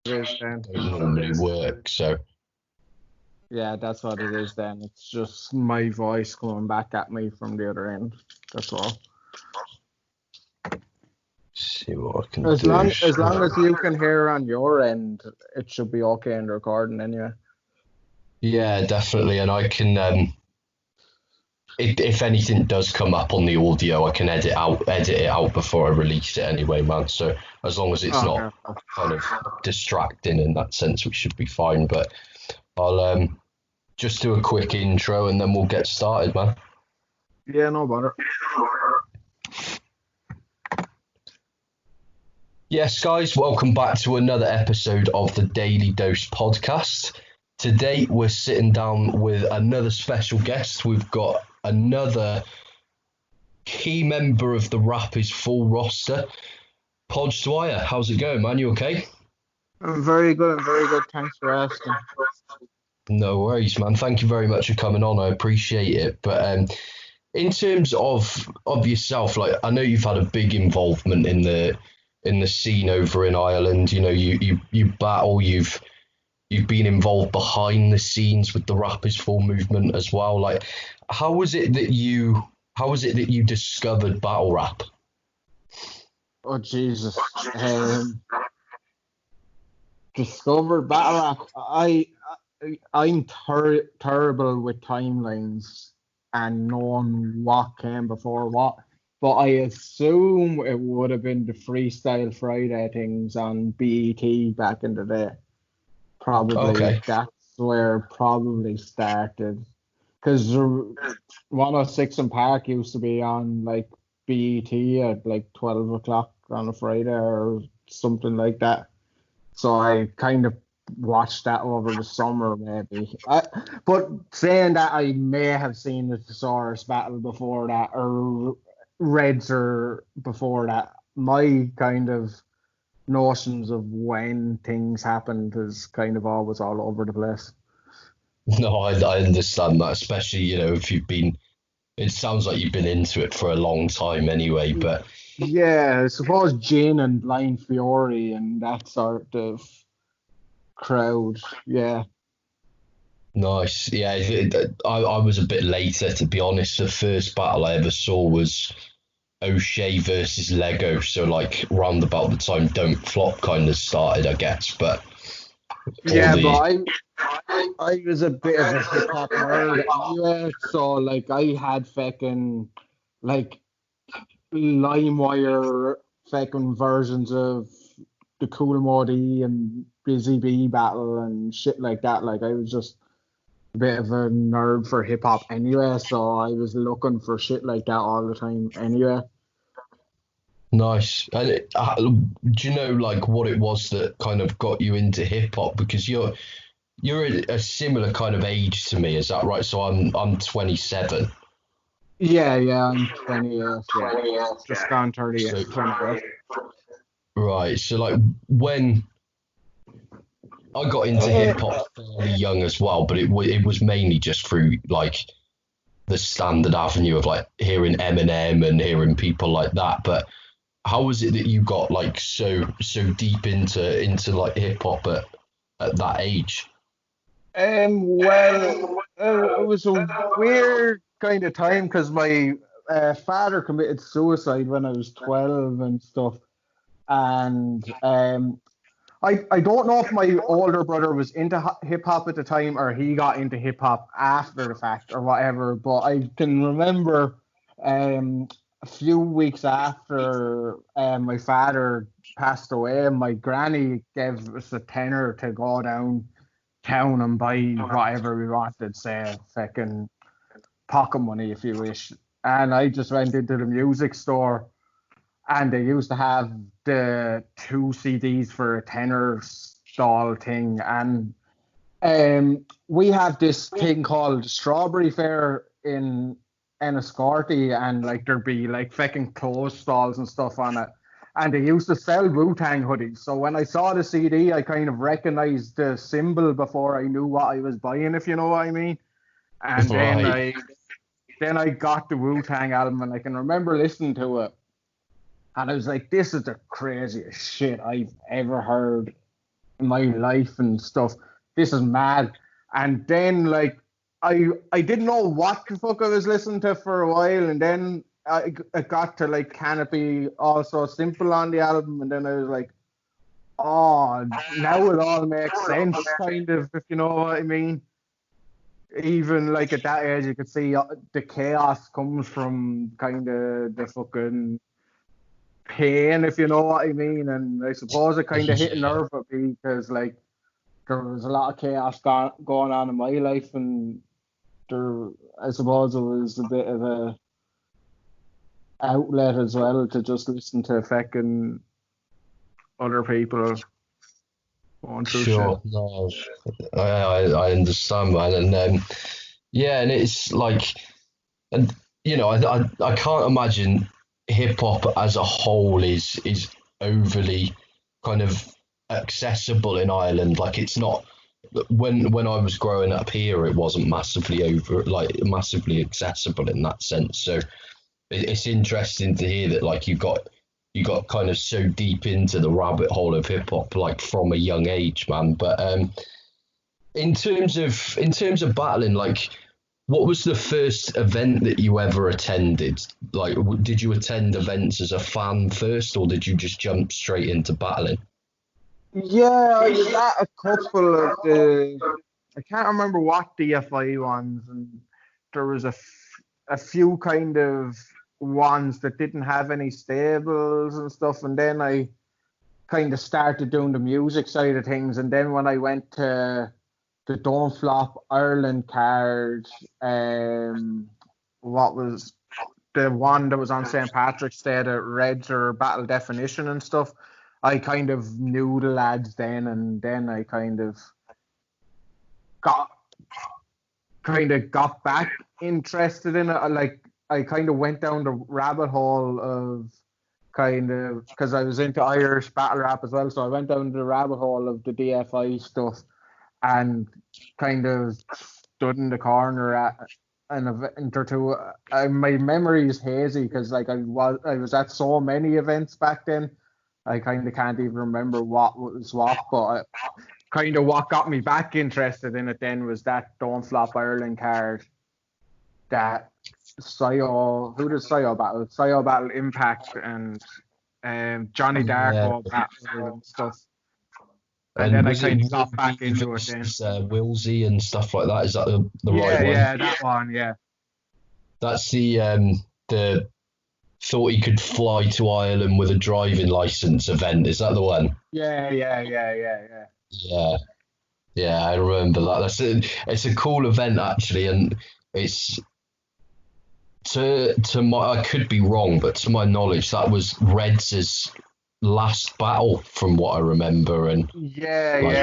It is then. don't normally work. So Yeah, that's what it is then. It's just my voice coming back at me from the other end. That's all. see what I can As do. long as you can hear on your end, it should be okay in the recording anyway. Yeah, definitely. And I can, if anything does come up on the audio, I can edit it out before I release it anyway, man. So as long as it's Okay. not kind of distracting in that sense, we should be fine. But I'll just do a quick intro and then we'll get started, man. Yeah, no bother. Yes, guys, welcome back to another episode of the Daily Dose podcast. Today, we're sitting down with another special guest. We've got another key member of the Rappies full roster, PODGE DWYER. How's it going, man? You okay? I'm very good. I'm very good. Thanks for asking. No worries, man. Thank you very much for coming on. I appreciate it. But in terms of yourself, like I know you've had a big involvement in the scene over in Ireland. You know, you battle. You've been involved behind the scenes with the Rappies full movement as well. Like, how was it that you discovered battle rap? Oh Jesus. Discovered battle rap. I'm terrible with timelines and knowing what came before what. But I assume it would have been the Freestyle Friday things on BET back in the day. Probably Okay. that's where it probably started. Because 106 and Park used to be on like BET at like 12 o'clock on a Friday or something like that. So I kind of watched that over the summer, maybe. But saying that, I may have seen the Thesaurus battle before that, or Reds or before that. My kind of notions of when things happened is kind of always all over the place. No, I understand that, especially, you know, if you've been, it sounds like you've been into it for a long time anyway, but Yeah, I suppose Jin and Blind Fury and that sort of crowd. Yeah. nice. Yeah, I was a bit later, to be honest. The first battle I ever saw was O'Shea versus Lego, so like round about the time Don't Flop kind of started, I guess, but all Yeah, but the, I was a bit of a hip hop nerd anyway, so like I had fucking like LimeWire fucking versions of the Cool Modi and Busy Bee battle and shit like that. Like I was just a bit of a nerd for hip hop anyway, so I was looking for shit like that all the time anyway. nice. And do you know like what it was that kind of got you into hip hop? Because you're a similar kind of age to me, is that right? So I'm 27. Yeah, I'm 28, yeah. Just gone 30, So 28. right, so like when I got into hip hop fairly young as well, but it was mainly just through like the standard avenue of like hearing Eminem and hearing people like that. But how was it that you got like so deep into like hip hop at that age? Well, it was a weird kind of time because my father committed suicide when I was 12 and stuff. And I don't know if my older brother was into hip hop at the time or he got into hip hop after the fact or whatever. But I can remember um, a few weeks after my father passed away, my granny gave us a tenner to go down town and buy whatever we wanted, say fucking pocket money if you wish. And I just went into the music store and they used to have the two CDs for a tenner stall thing. And we have this thing called Strawberry Fair in Enniscorthy, and like there'd be like fucking clothes stalls and stuff on it. And they used to sell Wu-Tang hoodies. So when I saw the CD, I kind of recognized the symbol before I knew what I was buying, if you know what I mean. And Right. then I got the Wu-Tang album, and I can remember listening to it, and I was like, this is the craziest shit I've ever heard my life and stuff. This is mad. And then like I didn't know what the fuck I was listening to for a while, and then I got to like Can It Be All So Simple on the album, and then I was like, oh, now it all makes sense, kind of, if you know what I mean. Even like at that age, you could see the chaos comes from kind of the fucking pain, if you know what I mean. And I suppose it kind of hit a Yeah, nerve with me because like there was a lot of chaos going on in my life, and there, I suppose it was a bit of a outlet as well to just listen to fucking other people going through shit. sure. No, I understand, man. And yeah, and it's like, and I can't imagine hip hop as a whole is overly kind of accessible in Ireland. Like it's not when I was growing up here, it wasn't massively accessible in that sense. So it's interesting to hear that like you got kind of so deep into the rabbit hole of hip hop like from a young age, man. But in terms of battling, like what was the first event that you ever attended? Like, did you attend events as a fan first, or did you just jump straight into battling? Yeah, I was at a couple of the. I can't remember what DFI ones, and there was a few kind of ones that didn't have any stables and stuff. And then I kind of started doing the music side of things. And then when I went to the Don't Flop Ireland card, what was the one that was on St. Patrick's Day, the Reds or Battle Definition and stuff. I kind of knew the lads then, and then I got got back interested in it. I kind of went down the rabbit hole of kind of because I was into Irish battle rap as well, so I went down the rabbit hole of the DFI stuff and kind of stood in the corner at an event or two. My memory is hazy because like I was at so many events back then. I kind of can't even remember what was what, but kind of what got me back interested in it then was that Don't Flop Ireland card that who did Sio battle? Sio battle Impact and Johnny Yeah, Darko battle and stuff. And and then I was it kind of got back Wilsey into it then. versus Wilsey and stuff like that? Is that the right Yeah, one? yeah, that one, yeah. That's the thought he could fly to Ireland with a driving license event. Is that the one? Yeah, yeah, yeah, yeah, yeah. Yeah, yeah, I remember that. It's a cool event actually, and it's to my I could be wrong, but to my knowledge, that was Reds' last battle from what I remember, and Yeah, like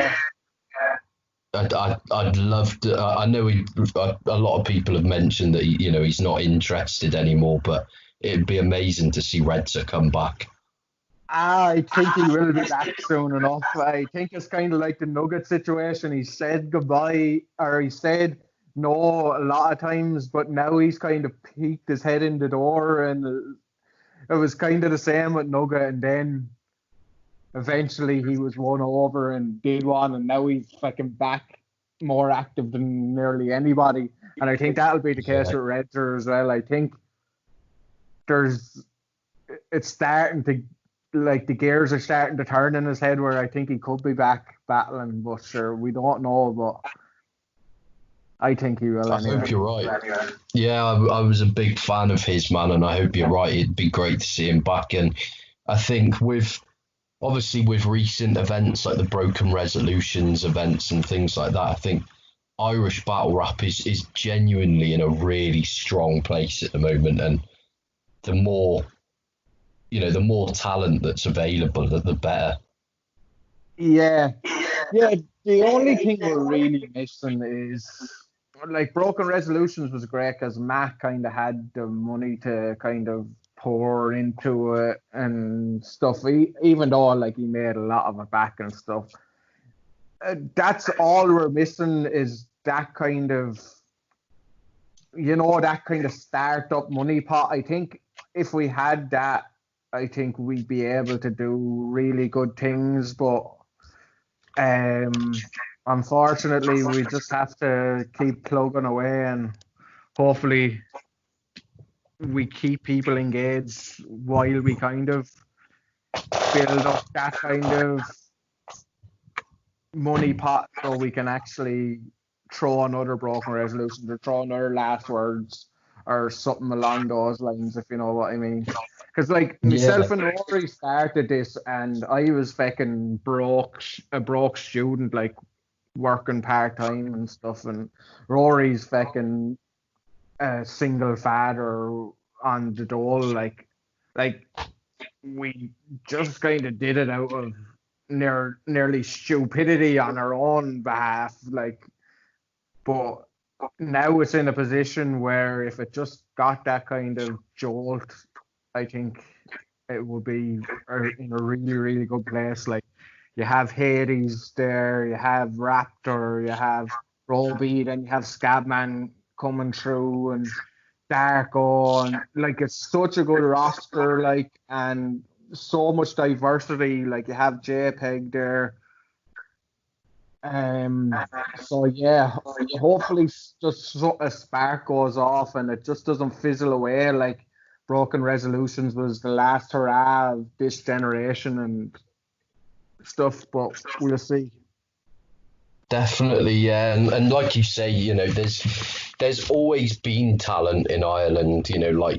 yeah. I'd love to. I know a lot of people have mentioned that he's not interested anymore, but it'd be amazing to see Reds come back. I think he will be back soon enough. I think it's kind of like the Nugget situation. He said goodbye, or he said no a lot of times, but now he's kind of peeked his head in the door, and it was kind of the same with Nugget. And then eventually he was won over and did one, and now he's fucking back more active than nearly anybody. And I think that'll be the case Yeah, with Redzer as well. I think there's it's starting to like the gears are starting to turn in his head where I think he could be back battling, but sure, we don't know, but I think he will I hope anyway. you're right. Yeah, I was a big fan of his, man, and I hope you're right. It'd be great to see him back, and I think obviously with recent events like the Broken Resolutions events and things like that, I think Irish battle rap is genuinely in a really strong place at the moment, and the more the more talent that's available, the better. Yeah, yeah. The only thing we're really missing is like Broken Resolutions was great because Matt kind of had the money to kind of pour into it and stuff. Even though like he made a lot of it back and stuff. That's all we're missing is that kind of that kind of startup money pot. I think if we had that, I think we'd be able to do really good things. But Unfortunately, we just have to keep plugging away, and hopefully we keep people engaged while we kind of build up that kind of money pot so we can actually throw another broken resolution or throw another last words or something along those lines, if you know what I mean. Because like Yeah, myself and Rory started this, and I was fucking a broke student, like working part time and stuff, and Rory's fucking a single father on the dole, like we just kind of did it out of nearly stupidity on our own behalf, like. But now it's in a position where if it just got that kind of jolt, I think it would be in a really, really good place. Like you have Hades there, you have Raptor, you have Roby, then you have Scabman coming through and Darko, and like it's such a good roster, like, and so much diversity. Like you have JPEG there. So yeah, hopefully a spark goes off and it just doesn't fizzle away like Broken Resolutions was the last hurrah of this generation and stuff, but we'll see. definitely, yeah. And like you say, there's always been talent in Ireland, like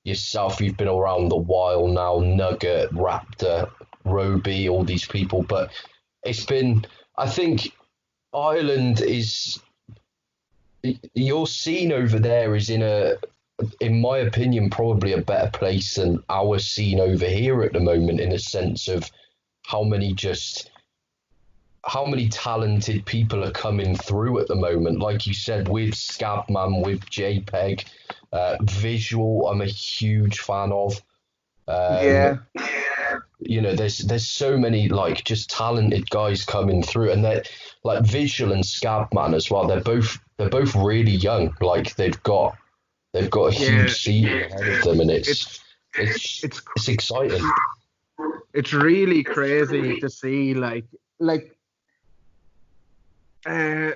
yourself, you've been around a while now, Nugget, Raptor, Roby, all these people, but it's been, I think Ireland is, your scene over there is in my opinion, probably a better place than our scene over here at the moment, in a sense of how many just how many talented people are coming through at the moment. Like you said, with Scabman, with JPEG, Visual, I'm a huge fan of. Um, Yeah, there's so many like just talented guys coming through, and they're like Visual and Scabman as well. They're both really young. Like they've got a yeah, huge season ahead of them, and it's it's it's it's it's exciting. it's really crazy to see like uh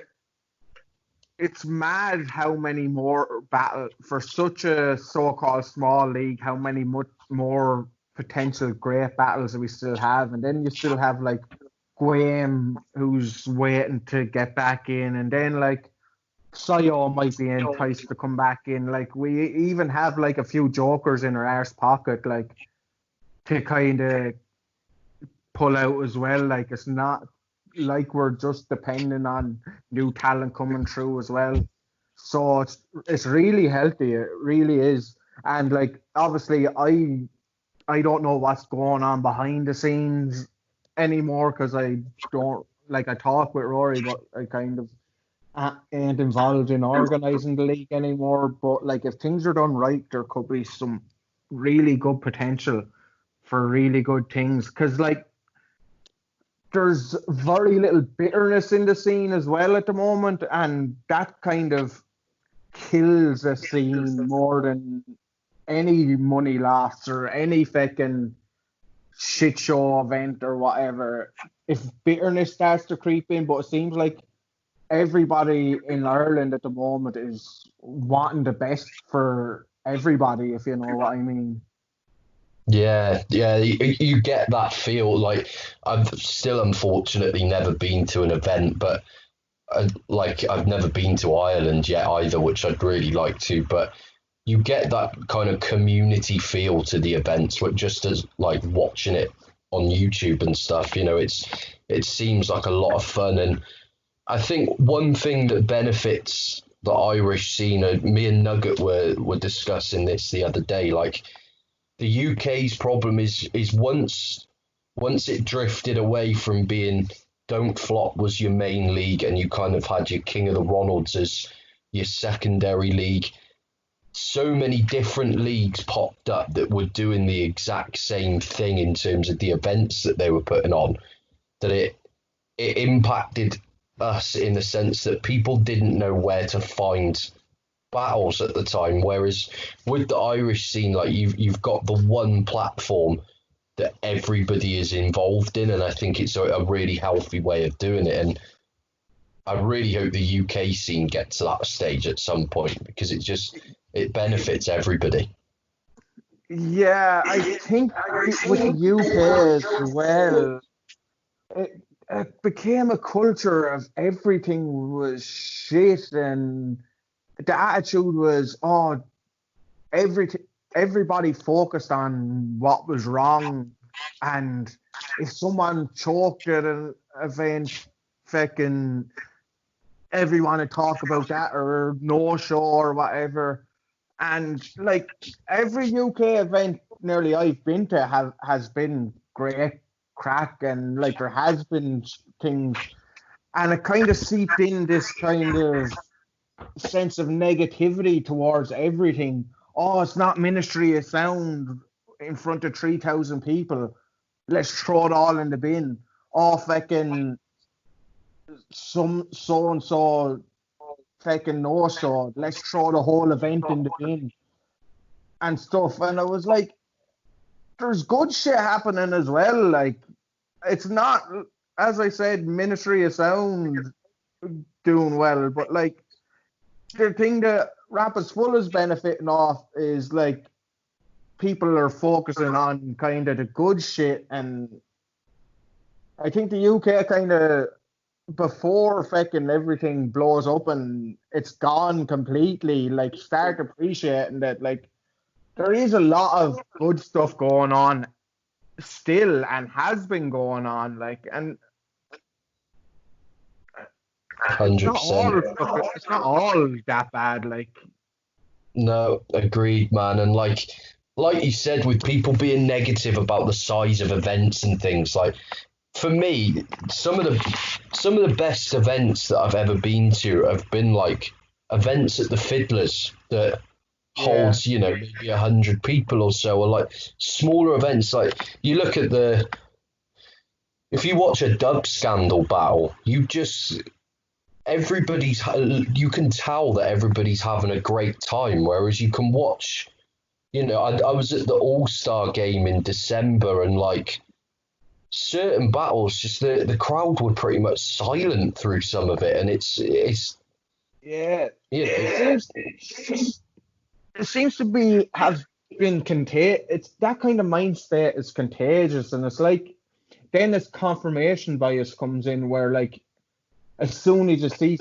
it's mad how many more battle for such a so-called small league, how many much more potential great battles we still have, and then you still have like Graham who's waiting to get back in, and then like Sayo might be enticed to come back in. Like we even have like a few jokers in our arse pocket, like to kind of pull out as well. Like it's not like we're just depending on new talent coming through as well. So it's really healthy. It really is. And like obviously I don't know what's going on behind the scenes anymore because I don't like I talk with Rory, but I kind of ain't involved in organizing the league anymore. But like if things are done right, there could be some really good potential for really good things. Because like there's very little bitterness in the scene as well at the moment, and that kind of kills a scene more than any money loss or any fucking shit show event or whatever. If bitterness starts to creep in, but it seems like everybody in Ireland at the moment is wanting the best for everybody, if you know what I mean. Yeah, yeah, you get that feel. Like I've still unfortunately never been to an event, but like I've never been to Ireland yet either, which I'd really like to. But you get that kind of community feel to the events, which just as like watching it on YouTube and stuff. It seems like a lot of fun, and I think one thing that benefits the Irish scene, me and Nugget were discussing this the other day, like the UK's problem is once it drifted away from being Don't Flop was your main league and you kind of had your King of the Ronalds as your secondary league. So many different leagues popped up that were doing the exact same thing in terms of the events that they were putting on, that it impacted us in the sense that people didn't know where to find battles at the time. Whereas with the Irish scene, like you've got the one platform that everybody is involved in, and I think it's a really healthy way of doing it. And I really hope the UK scene gets to that stage at some point, because it benefits everybody. Yeah, I think with the UK as well, it became a culture of everything was shit, and the attitude was, oh, everybody focused on what was wrong, and if someone choked at an event, fucking everyone would talk about that, or no show or whatever. And like every UK event nearly I've been to has been great crack, and like there has been things, and it kind of seeped in this kind of sense of negativity towards everything. Oh, it's not Ministry of Sound in front of 3,000 people. Let's throw it all in the bin. Oh, fucking some so and so fucking no show. Let's throw the whole event in the bin and stuff. And I was like, there's good shit happening as well. Like, it's not, as I said, Ministry of Sound doing well, but like the thing that Rap is Full is benefiting off is like people are focusing on kind of the good shit. And I think the UK kind of, before fucking everything blows up and it's gone completely, like start appreciating that like there is a lot of good stuff going on still, and has been going on, like, and it's not 100%. it's not all that bad, like. No, agreed, man. And like you said, with people being negative about the size of events and things, like for me, some of the best events that I've ever been to have been like events at the Fiddlers that holds, maybe 100 people or so, or like smaller events. Like you look at if you watch a dub scandal battle, you can tell that everybody's having a great time, whereas you can watch, I was at the All-Star game in December, and like certain battles, just the crowd were pretty much silent through some of it, and it's yeah, it seems to be have been contagious. It's that kind of mindset is contagious, and it's like then this confirmation bias comes in, where like as soon as you see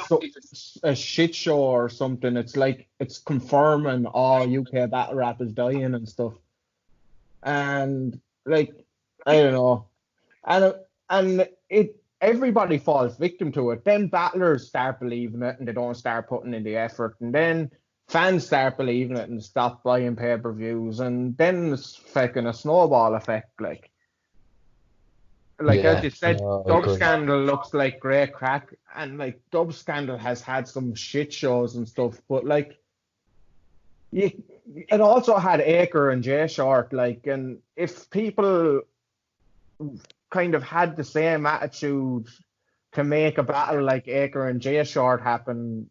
a shit show or something, it's like it's confirming, oh, UK battle rap is dying and stuff. And like I don't know, and it everybody falls victim to it. Then battlers start believing it and they don't start putting in the effort, and then fans start believing it and stop buying pay-per-views, and then it's fucking a snowball effect, like. Like as you said, Dub Scandal looks like great crack, and like Dub Scandal has had some shit shows and stuff, but like it also had Acre and J Short, like, and if people kind of had the same attitude to make a battle like Acre and J Short happen,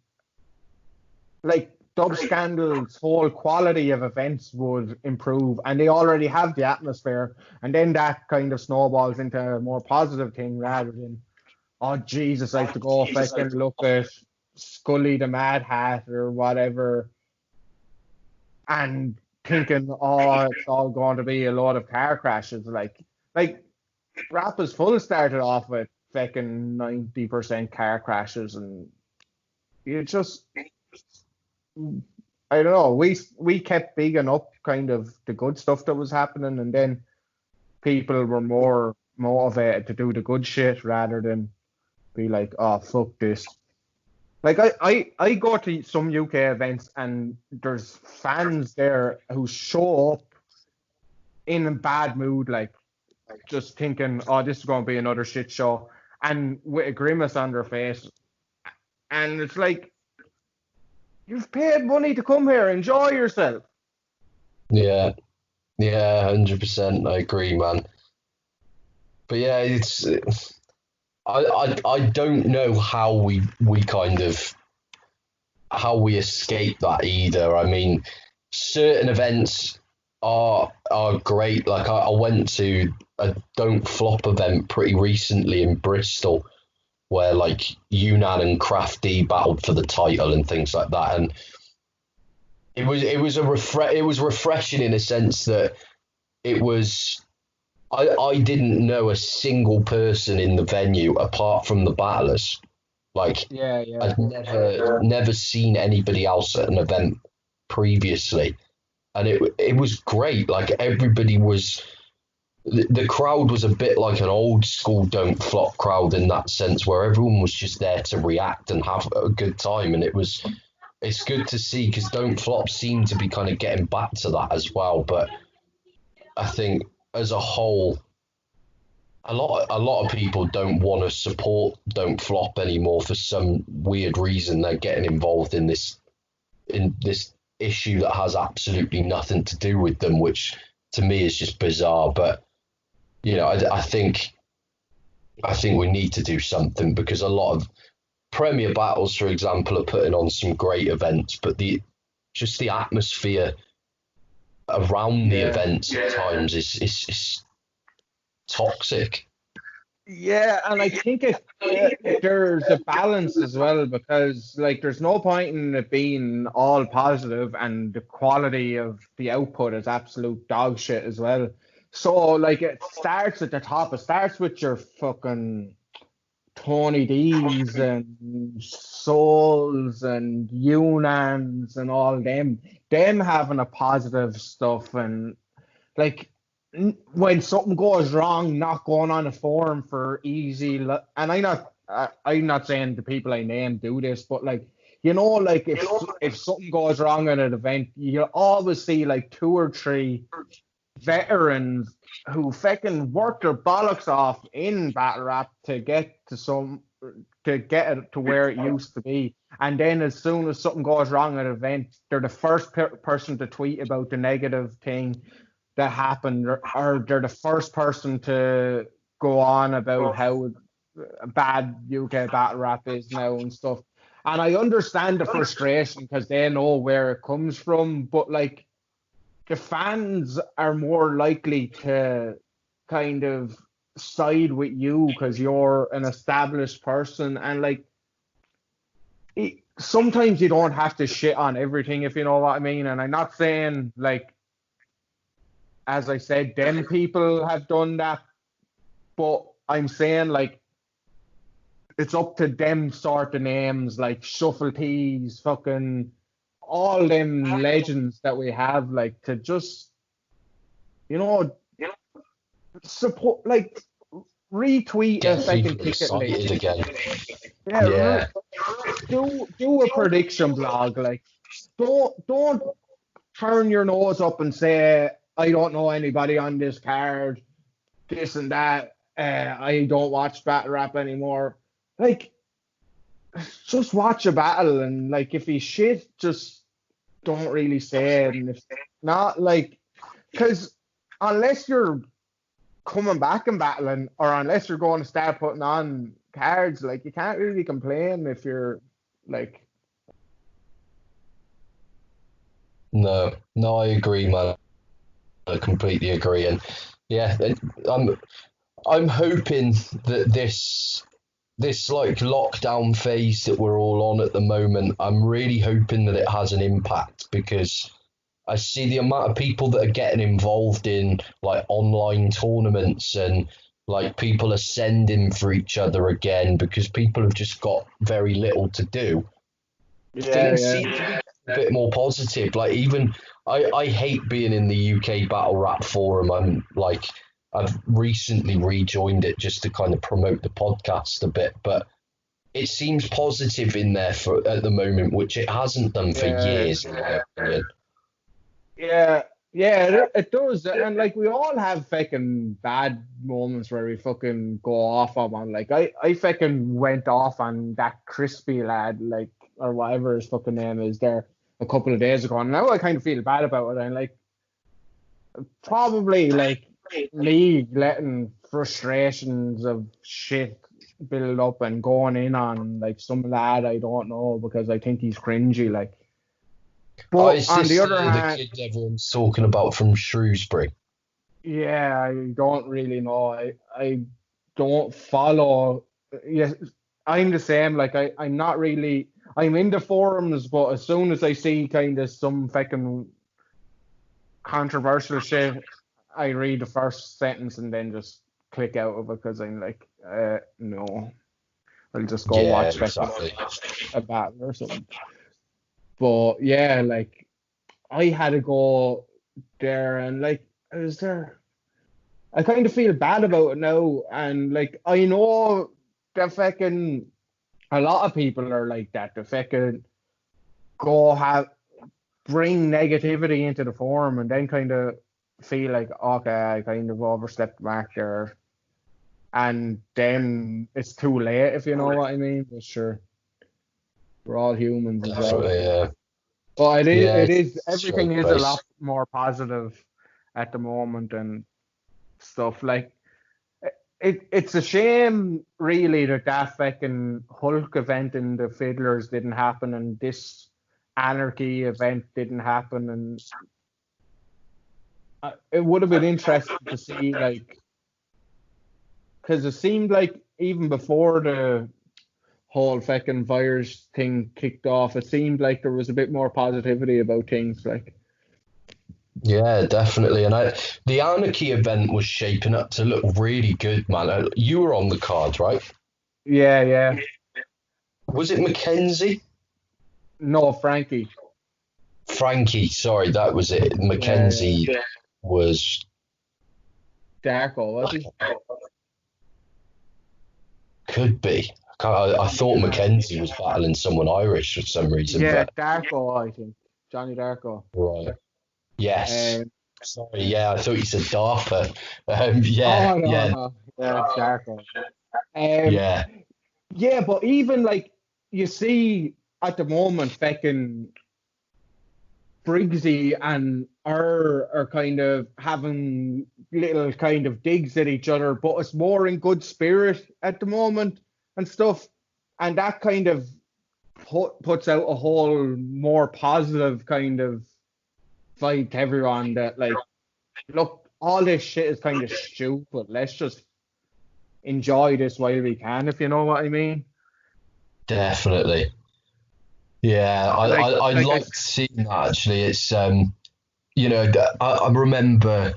like Dub Scandal's whole quality of events would improve, and they already have the atmosphere, and then that kind of snowballs into a more positive thing, rather than, oh Jesus, I have to go fucking look at Scully the Mad Hat or whatever, and thinking, oh, it's all going to be a lot of car crashes. Like Rap is Full started off with fucking 90% car crashes, and you just, I don't know. We kept bigging up kind of the good stuff that was happening, and then people were more motivated to do the good shit rather than be like, oh fuck this. Like I go to some UK events and there's fans there who show up in a bad mood, like just thinking, oh, this is going to be another shit show, and with a grimace on their face, and it's like, you've paid money to come here. Enjoy yourself. Yeah, 100%. I agree, man. But yeah, it's I don't know how we kind of how we escape that either. I mean, certain events are great. Like I went to a Don't Flop event pretty recently in Bristol, where like Yunnan and Crafty battled for the title and things like that, and it was refreshing in a sense that it was. I didn't know a single person in the venue apart from the battlers. Like Yeah, yeah. I'd never seen anybody else at an event previously, and it was great. Like everybody was, the crowd was a bit like an old school Don't Flop crowd in that sense, where everyone was just there to react and have a good time, and it's good to see because Don't Flop seem to be kind of getting back to that as well. But I think as a whole, a lot of people don't want to support Don't Flop anymore for some weird reason. They're getting involved in this issue that has absolutely nothing to do with them, which to me is just bizarre. But you know, I think we need to do something because a lot of Premier Battles, for example, are putting on some great events, but the atmosphere around the Yeah. events at times is toxic. Yeah, and I think there's a balance as well because like there's no point in it being all positive and the quality of the output is absolute dog shit as well. So like it starts at the top. It starts with your fucking Tony D's and Souls and Unans and all them having a positive stuff and like when something goes wrong, not going on a forum for easy. And I'm not saying the people I name do this, but like you know, like if something goes wrong at an event, you always see like two or three veterans who fucking work their bollocks off in battle rap to get it to where it used to be. And then as soon as something goes wrong at an event, they're the first person to tweet about the negative thing that happened, or they're the first person to go on about how bad UK battle rap is now and stuff. And I understand the frustration because they know where it comes from, but like the fans are more likely to kind of side with you because you're an established person and like sometimes you don't have to shit on everything if you know what I mean. And I'm not saying like as I said, them people have done that, but I'm saying like it's up to them sort of names like Shuffle Tees, fucking all them legends that we have, like to just you know support like retweet a Get fucking people ticket link. excited again. Yeah, Yeah. do a prediction blog. Like don't turn your nose up and say I don't know anybody on this card, this and that. I don't watch battle rap anymore. Like, just watch a battle and like if he's shit, just don't really say it. And if not, like, because unless you're coming back and battling, or unless you're going to start putting on cards, like you can't really complain if you're like. No, I agree, man. I completely agree, and yeah, I'm hoping that this like lockdown phase that we're all on at the moment, I'm really hoping that it has an impact because I see the amount of people that are getting involved in like online tournaments and like people are sending for each other again because people have just got very little to do. Yeah, Things yeah. seem to be a bit more positive. Like even I hate being in the UK battle rap forum. I've recently rejoined it just to kind of promote the podcast a bit, but it seems positive in there for at the moment, which it hasn't done for Yeah, years, in my opinion. yeah, yeah, it does. And like we all have fucking bad moments where we fucking go off on one. Like I fucking went off on that crispy lad, like or whatever his fucking name is there a couple of days ago. And now I kind of feel bad about it. And like probably like me letting frustrations of shit build up and going in on like some lad I don't know because I think he's cringy. Like Oh, But is on the this other the hand, kid everyone's talking about from Shrewsbury? yeah, I don't really know. I don't follow. Yes, I'm the same. Like I'm not really. I'm in the forums, but as soon as I see kind of some fucking controversial shit, I read the first sentence and then just click out of it because I'm like, no, I'll just go Yeah, watch fucking exactly. a battle or something. But yeah, like I had to go there and like I was there. I kind of feel bad about it now, and like I know that fucking a lot of people are like that. The fucking go have bring negativity into the forum and then kind of feel like okay, I kind of overstepped back there, and then it's too late if you know what I mean. But sure, we're all humans as well. Definitely, yeah. But Yeah, it it's is a everything strange is a lot place. more positive at the moment and stuff like. It's a shame, really, that that fucking Hulk event in the Fiddlers didn't happen and this Anarchy event didn't happen. And it would have been interesting to see, like, because it seemed like even before the whole fucking virus thing kicked off, it seemed like there was a bit more positivity about things. Like, Yeah, definitely. And the Anarchy event was shaping up to look really good, man. You were on the card, right? yeah, yeah. Was it Mackenzie? No, Frankie. Frankie, sorry, that was it. Yeah, yeah. Mackenzie was. Darko, was he? Could be. I thought Yeah. Mackenzie was battling someone Irish for some reason, Yeah, but Darko, I think. Johnny Darko. right. Yes. Um, Sorry, yeah, I thought you said DARPA. Yeah, oh no, yeah, no, yeah, it's Darko. Um, yeah. yeah, but even like you see at the moment, fucking Briggsy and are kind of having little kind of digs at each other, but it's more in good spirit at the moment and stuff, and that kind of puts out a whole more positive kind of vibe to everyone that like, look, all this shit is kind of stupid. Let's just enjoy this while we can, if you know what I mean. Definitely. Yeah, I Like I, liked seeing that actually. It's I remember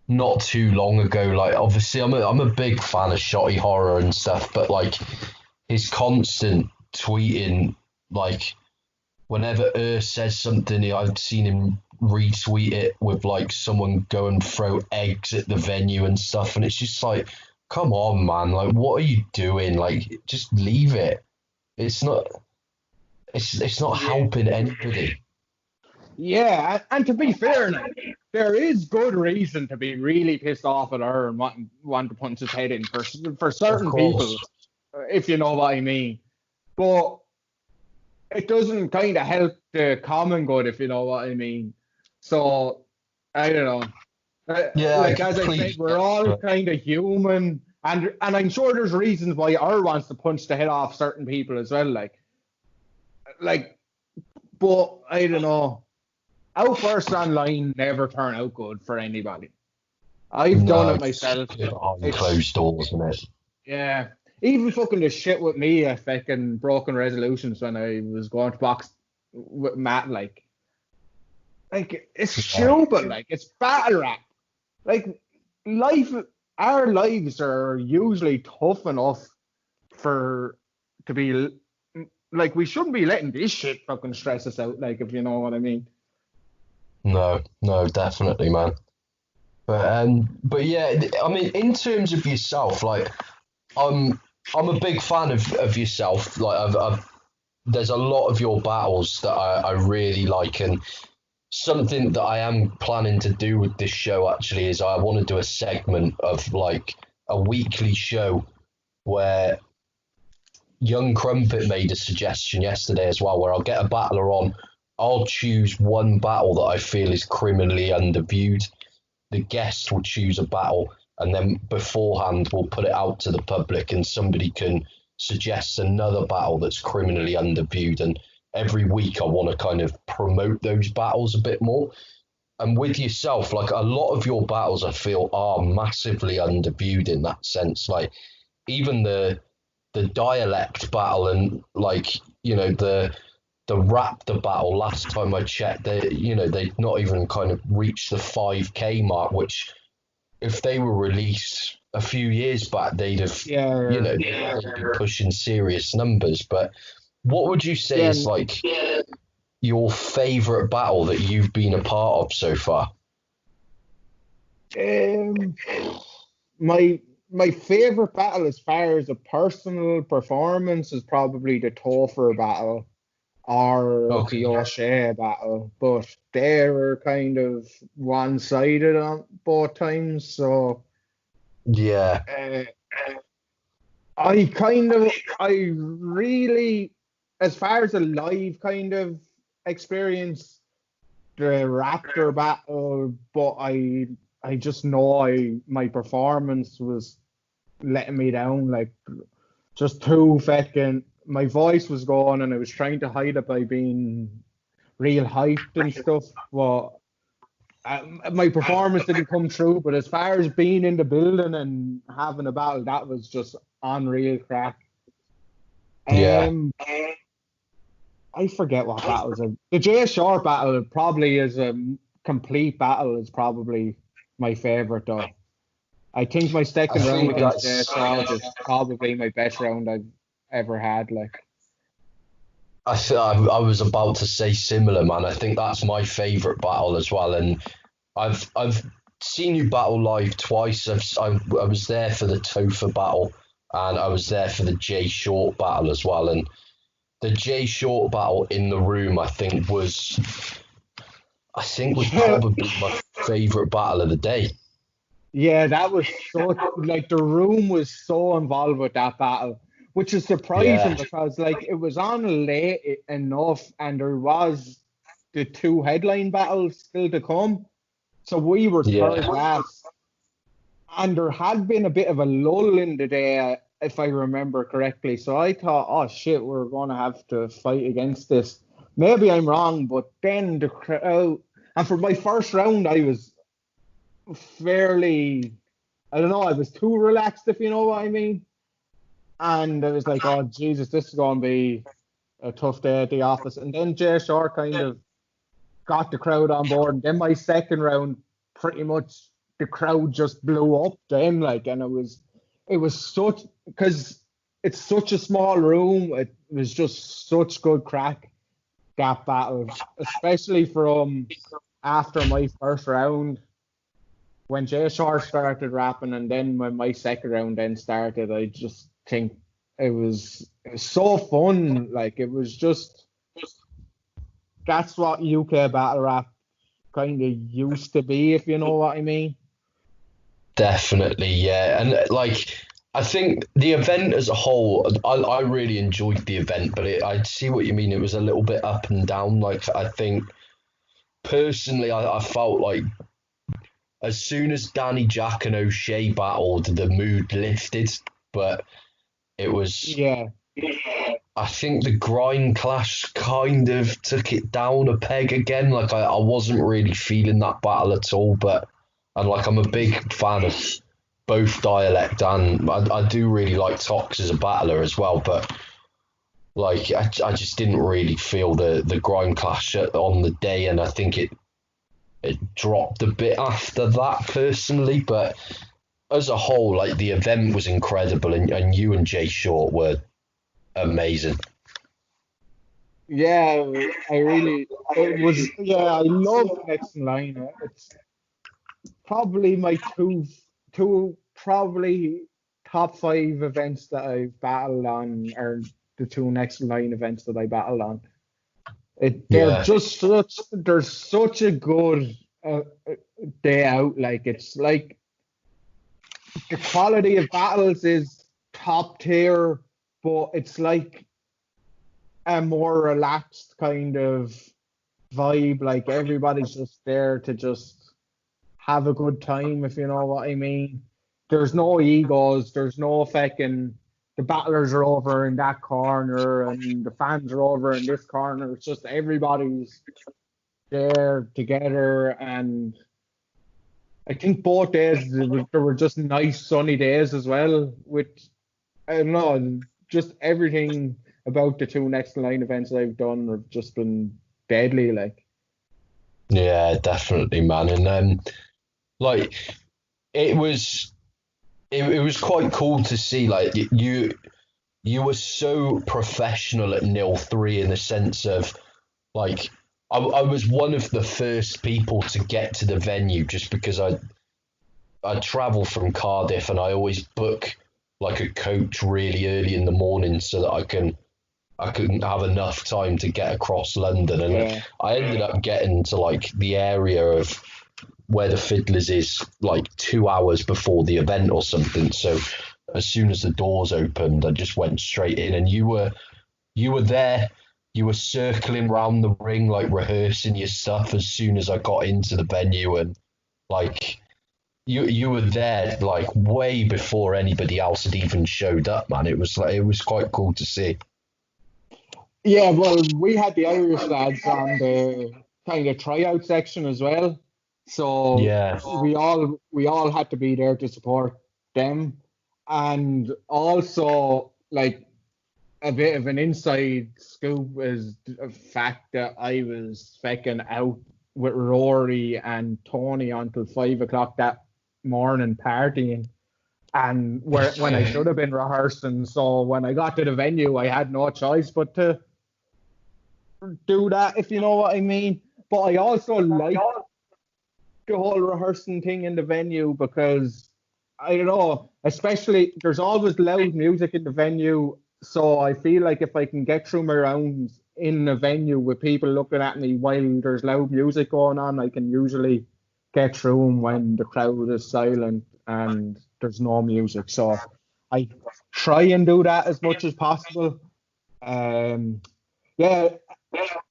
not too long ago, like obviously I'm a big fan of Shotty Horror and stuff, but like his constant tweeting, like whenever says something, I've seen him retweet it with like someone go and throw eggs at the venue and stuff, and it's just like, come on, man, like what are you doing? Like just leave it. It's not. It's not yeah, helping anybody. yeah, and to be fair now, there is good reason to be really pissed off at her and want to punch his head in for Of certain course. people, if you know what I mean. But it doesn't kind of help the common good, if you know what I mean. So I don't know. Yeah, I Like as I said, completely we're get all it. kind of human, and I'm sure there's reasons why R wants to punch the head off certain people as well. Like, but I don't know. Outbursts online never turn out good for anybody. I've done No, it it's myself. behind It's closed doors, isn't it? yeah. Even fucking the shit with me at fucking broken resolutions when I was going to box with Matt, like it's Yeah. stupid. Like it's battle rap. Like life, our lives are usually tough enough for to be like we shouldn't be letting this shit fucking stress us out. Like if you know what I mean. No, no, definitely, man. But yeah, I mean, in terms of yourself, like I'm I'm a big fan of yourself. Like there's a lot of your battles that I really like, and something that I am planning to do with this show actually is I want to do a segment of like a weekly show where Young Crumpet made a suggestion yesterday as well, where I'll get a battler on. I'll choose one battle that I feel is criminally underviewed. The guest will choose a battle, and then beforehand we'll put it out to the public, and somebody can suggest another battle that's criminally underviewed, and every week I want to kind of promote those battles a bit more. And with yourself, like a lot of your battles, I feel are massively underviewed in that sense. Like even the dialect battle and like the raptor battle. Last time I checked, they'd not even kind of reached the 5K mark, which if they were released a few years back, they'd have they'd be pushing serious numbers. But what would you say is like your favorite battle that you've been a part of so far? My favorite battle, as far as a personal performance, is probably the Topher battle or the O'Shea battle, but they were kind of one-sided on both times. So yeah, I really, as far as a live kind of experience, the Raptor battle, but I just know my performance was letting me down, like just too fucking. My voice was gone, and I was trying to hide it by being real hyped and stuff. But my performance didn't come through. But as far as being in the building and having a battle, that was just unreal crack. yeah, I forget what battles are. The Jay Short battle probably is a complete battle. Is probably my favorite though. I think my second round against Jay Short is probably my best round I've ever had. Like, I was about to say similar, man. I think that's my favorite battle as well, and I've seen you battle live twice. I was there for the Topher battle, and I was there for the Jay Short battle as well. And the Jay Short battle in the room, I think was probably my favorite battle of the day. Yeah, that was so, like, the room was so involved with that battle, which is surprising because like it was on late enough, and there was the two headline battles still to come. So we were third last, and there had been a bit of a lull in the day, if I remember correctly. So I thought, oh shit, we're going to have to fight against this. Maybe I'm wrong, but then the crowd, and for my first round, I was fairly, I don't know, I was too relaxed, if you know what I mean. And I was like, oh Jesus, this is going to be a tough day at the office. And then Jay Shore kind of got the crowd on board. And then my second round, pretty much the crowd just blew up then, like, and it was such, because it's such a small room. It was just such good crack, that battle, especially from after my first round. When Jay Shore started rapping, and then when my second round then started, I just think it was so fun. Like, it was just, that's what UK battle rap kind of used to be, if you know what I mean. Definitely, yeah. And like, I think the event as a whole, I really enjoyed the event, but I see what you mean. It was a little bit up and down. Like, I think personally, I felt like as soon as Danny Jack and O'Shea battled, the mood lifted. But it was, I think the grind clash kind of took it down a peg again. Like, I wasn't really feeling that battle at all. But, and like, I'm a big fan of both dialect, and I do really like Tox as a battler as well. But like, I just didn't really feel the grind clash on the day, and I think it dropped a bit after that personally. But as a whole, like, the event was incredible, and you and Jay Short were amazing. Yeah, I love Next in Line. It's probably my two probably top five events that I've battled on, or the two Next in Line events that I battled on. They're such a good day out. Like, it's like the quality of battles is top tier, but it's like a more relaxed kind of vibe. Like, everybody's just there to just have a good time, if you know what I mean. There's no egos. There's no fucking. the battlers are over in that corner and the fans are over in this corner. It's just everybody's there together. And I think both days there were just nice sunny days as well. With, I don't know, just everything about the two next line events I've done have just been deadly. Like, Yeah, definitely, man. And like it was quite cool to see, like, you were so professional at nil 3 in the sense of, like, I was one of the first people to get to the venue just because I travel from Cardiff and I always book like a coach really early in the morning so that I can have enough time to get across London. And yeah, I ended up getting to like the area of where the Fiddlers is like 2 hours before the event or something. So as soon as the doors opened, I just went straight in, and you were there. You were circling around the ring, like rehearsing your stuff as soon as I got into the venue, and like you were there like way before anybody else had even showed up, man. It was quite cool to see. yeah. Well, we had the Irish lads on the kind of tryout section as well, so Yeah. we all had to be there to support them, and also like a bit of an inside scoop is the fact that I was fecking out with Rory and Tony until 5 o'clock that morning partying, and when I should have been rehearsing. So when I got to the venue, I had no choice but to do that, if you know what I mean. But I also like the whole rehearsing thing in the venue because I don't know, especially there's always loud music in the venue. So I feel like if I can get through my rounds in a venue with people looking at me while there's loud music going on, I can usually get through 'em when the crowd is silent and there's no music. So I try and do that as much as possible. Um, yeah,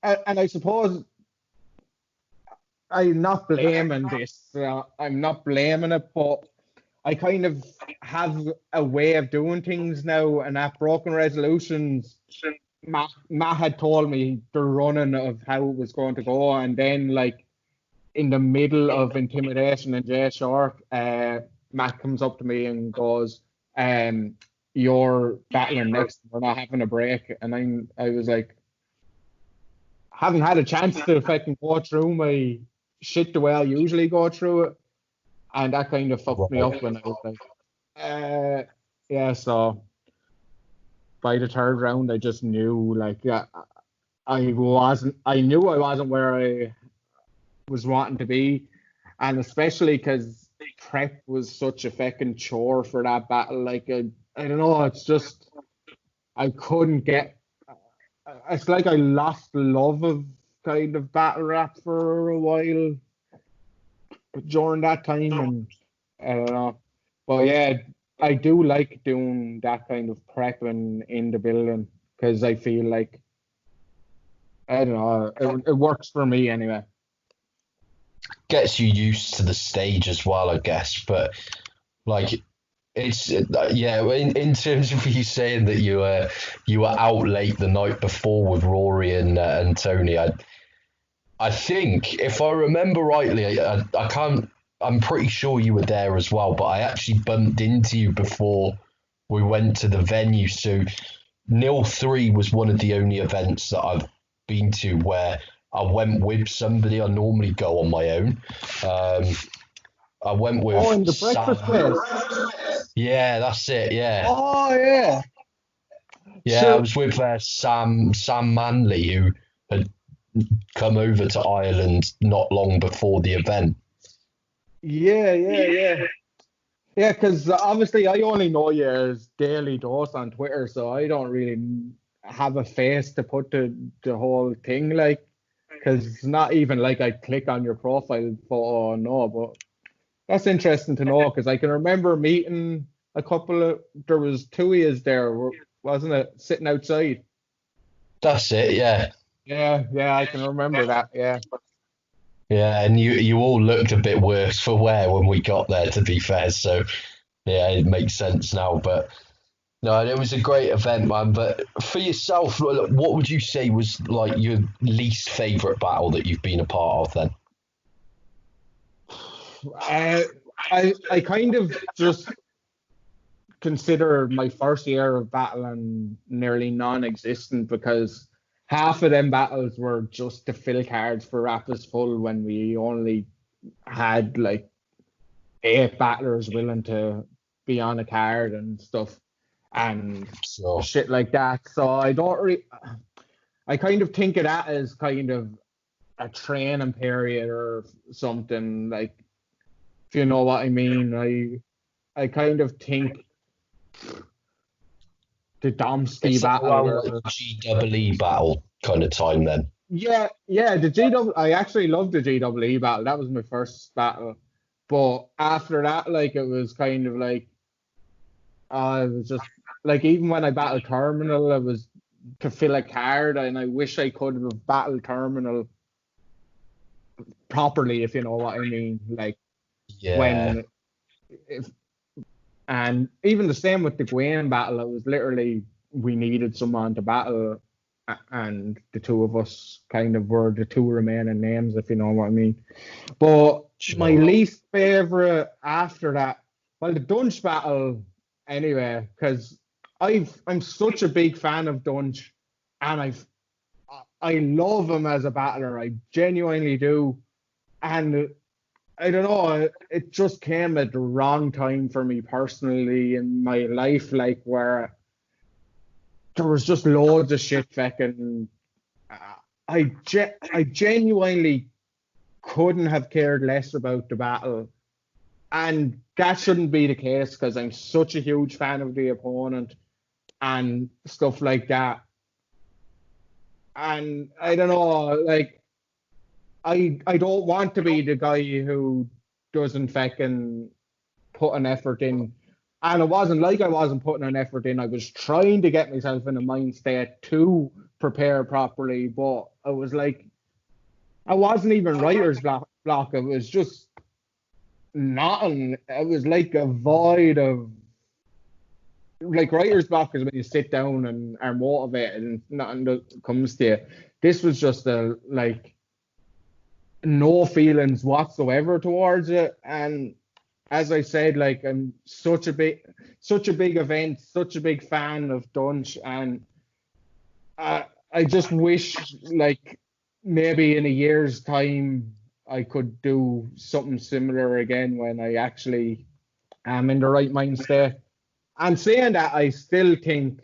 and I suppose I'm not blaming this. I'm not blaming it, but I kind of have a way of doing things now. And at Broken Resolutions, Matt had told me the running of how it was going to go, and then like in the middle of Intimidation and Jay Short, Matt comes up to me and goes, "You're battling next. We're not having a break." And I was like, haven't had a chance to fucking go through my shit the way I usually go through it, and that kind of fucked me up when I was like, yeah. So by the third round, I just knew like I knew I wasn't where I was wanting to be, and especially because prep was such a fucking chore for that battle. Like I don't know, it's just I couldn't get. It's like I lost love of kind of battle rap for a while during that time, and I don't know. But yeah, I do like doing that kind of prepping in the building because I feel like I don't know, it works for me anyway. Gets you used to the stage as well, I guess. But like, it's yeah. In terms of you saying that you were out late the night before with Rory and Tony, I think if I remember rightly, I can't. I'm pretty sure you were there as well, but I actually bumped into you before we went to the venue. So Nil 3 was one of the only events that I've been to where I went with somebody. I normally go on my own. I went with in the Sam. breakfast place. Yeah, that's it. Yeah. Oh yeah. Yeah, I Sure. was with Sam Manley, who had come over to Ireland not long before the event. Yeah. Yeah, because obviously I only know you as Daily Dose on Twitter, so I don't really have a face to put the whole thing like, because it's not even like I click on your profile photo, no, but that's interesting to know because I can remember meeting a couple of, there was two of yous there, wasn't it, sitting outside? That's it. Yeah. Yeah, I can remember that, yeah. Yeah, and you all looked a bit worse for wear when we got there, to be fair. So yeah, it makes sense now. But No, it was a great event, man. But for yourself, what would you say was like your least favourite battle that you've been a part of then? Uh, I kind of just consider my first year of battling nearly non-existent because half of them battles were just to fill cards for Rapid Full when we only had like 8 battlers willing to be on a card and stuff and So, shit like that. So I kind of think of that as kind of a training period or something like, if you know what I mean. I kind of think the Domsky it's like battle around like or GWE battle kind of time then. yeah, the GW. I actually loved the GWE battle. That was my first battle. But after that, like it was kind of like it was just like even when I battled Terminal, it was to fill a card, and I wish I could have battled Terminal properly, if you know what I mean. Like Yeah. when if and even the same with the Gwen battle, it was literally we needed someone to battle, and the two of us kind of were the two remaining names, if you know what I mean. But my Sure. least favorite after that, well, the Dunge battle anyway, because I'm such a big fan of Dunge, and I love him as a battler. I genuinely do, and I don't know, it just came at the wrong time for me personally in my life, like where there was just loads of shit fucking. Uh, I genuinely couldn't have cared less about the battle, and that shouldn't be the case because I'm such a huge fan of the opponent and stuff like that. And I don't know, like I don't want to be the guy who doesn't fucking put an effort in. And it wasn't like I wasn't putting an effort in. I was trying to get myself in a mind state to prepare properly, but it was like I wasn't even writer's block. It was just nothing. It was like a void of like writer's block is when you sit down and are motivated and nothing comes to you. This was just a like no feelings whatsoever towards it. And as I said, like I'm such a big event, such a big fan of Dunch, and I just wish like maybe in a year's time I could do something similar again when I actually am in the right mind state. And saying that, I still think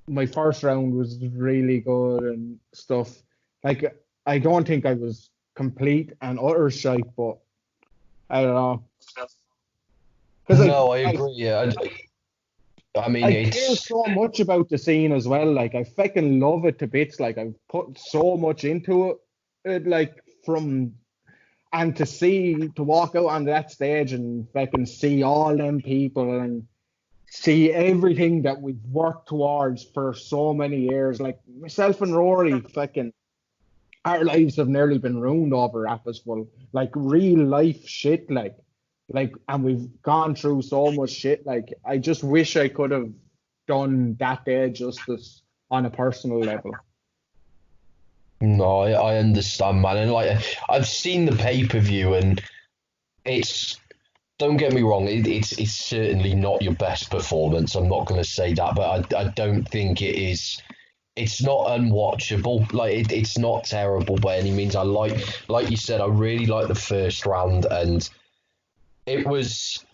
my first round was really good and stuff. Like I don't think I was complete and utter shite, but I don't know. Because No, I agree. Yeah, I mean I care it's so much about the scene as well. Like I fucking love it to bits. Like I've put so much into it. Like from and to walk out on that stage and fucking see all them people and see everything that we've worked towards for so many years. Like myself and Rory, fucking our lives have nearly been ruined over Apple. Like real life shit. And we've gone through so much shit. Like I just wish I could have done that day justice on a personal level. no, I understand, man. And like I've seen the pay-per-view and it's don't get me wrong, it's certainly not your best performance. I'm not going to say that, but I don't think it is. It's not unwatchable. Like it's not terrible by any means. I like you said, I really like the first round, and it was.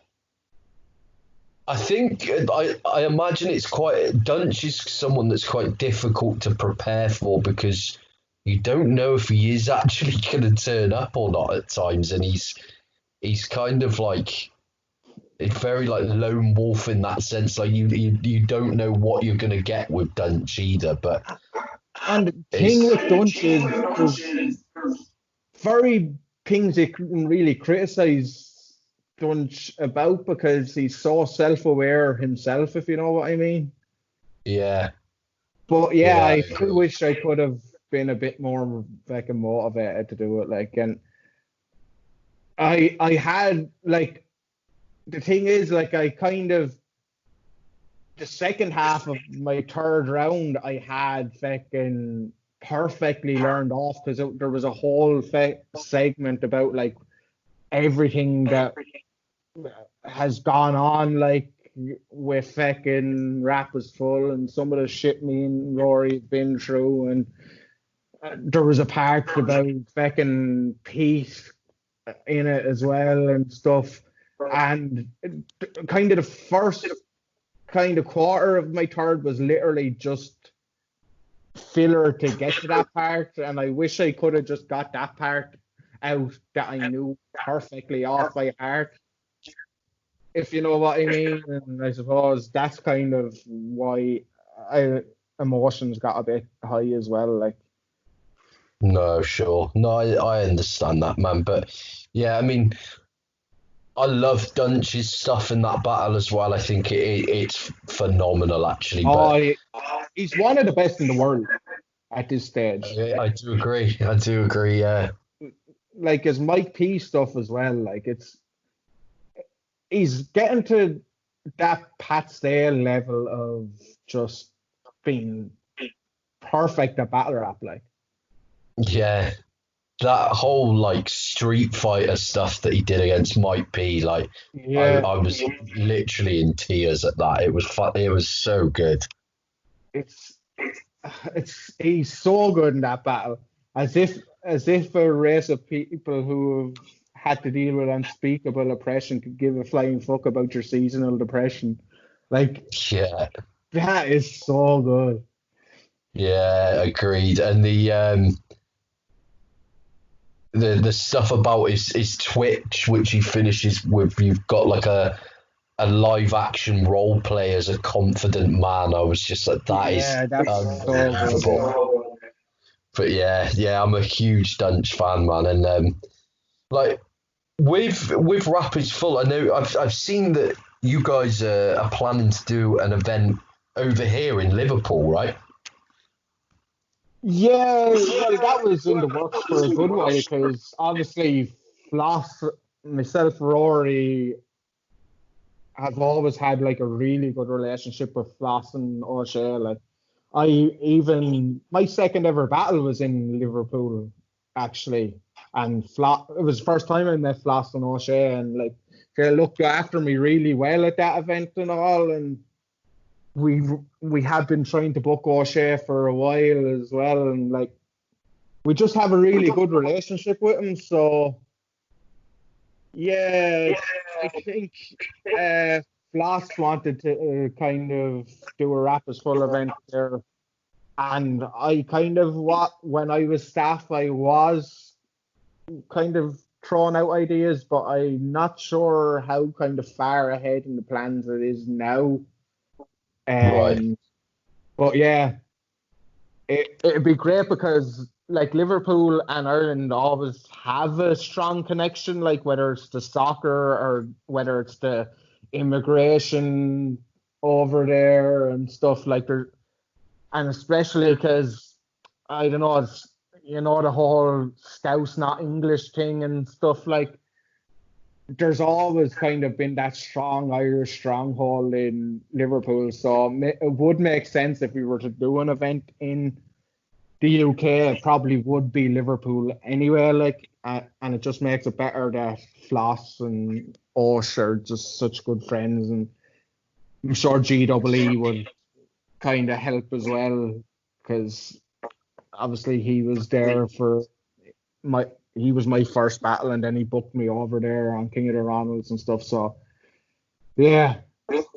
I think I imagine it's quite Dunch is someone that's quite difficult to prepare for because you don't know if he is actually going to turn up or not at times, and he's kind of like it's very like lone wolf in that sense. Like you don't know what you're gonna get with Dunch either. But And the thing it's with Dunch is there's very things you can really criticize Dunch about because he's so self-aware himself, if you know what I mean. yeah, But yeah, yeah, I I still agree. wish I could have been a bit more fucking motivated to do it. Like, and I had like the thing is like I kind of the second half of my third round, I had fucking perfectly learned off because there was a whole segment about like everything that has gone on, like with fucking Rap Was Full and some of the shit me and Rory have been through. And there was a part about fucking peace in it as well and stuff. And kind of the first kind of quarter of my third was literally just filler to get to that part, and I wish I could have just got that part out that I knew perfectly off by heart, if you know what I mean. And I suppose that's kind of why emotions got a bit high as well. Like, No, sure. No, I understand that, man. But yeah, I mean, I love Dunch's stuff in that battle as well. I think it's phenomenal, actually. But he's one of the best in the world at this stage. I do agree. I do agree. Yeah. Like his Mike P stuff as well. Like he's getting to that Pat Stale level of just being perfect at battle rap. Like, Yeah. That whole like Street Fighter stuff that he did against Mike P, like yeah, I was literally in tears at that. It was fun. It was so good. it's he's so good in that battle. As if a race of people who have had to deal with unspeakable oppression could give a flying fuck about your seasonal depression. Like, Yeah. that is so good. Yeah, agreed. And the stuff about his Twitch, which he finishes with, you've got like a live action role play as a confident man. I was just like, that is that's unbelievable. so good. But yeah, I'm a huge Dunch fan, man. And like with Rap Is Full, I know I've seen that you guys are planning to do an event over here in Liverpool, right? Yeah, well, that was in the works for a good while because obviously Floss, myself, Rory have always had like a really good relationship with Floss and O'Shea. Like, my second ever battle was in Liverpool actually, and Floss, it was the first time I met Floss and O'Shea, and like they looked after me really well at that event and all. And we had been trying to book O'Shea for a while as well, and like we just have a really good relationship with him. So yeah, I think Floss wanted to kind of do a Rap Is Full event there, and I kind of when I was staff, I was kind of throwing out ideas, but I'm not sure how kind of far ahead in the plans it is now. Right. But yeah, it'd be great because like Liverpool and Ireland always have a strong connection, like whether it's the soccer or whether it's the immigration over there and stuff like there, and especially because I don't know, it's, you know, the whole Scouse not English thing and stuff, like there's always kind of been that strong Irish stronghold in Liverpool. So it would make sense if we were to do an event in the UK. It probably would be Liverpool anyway. Like, and it just makes it better that Floss and Osh are just such good friends, and I'm sure GWE would kind of help as well because obviously he was there for he was my first battle, and then he booked me over there on King of the Ronalds and stuff. So yeah,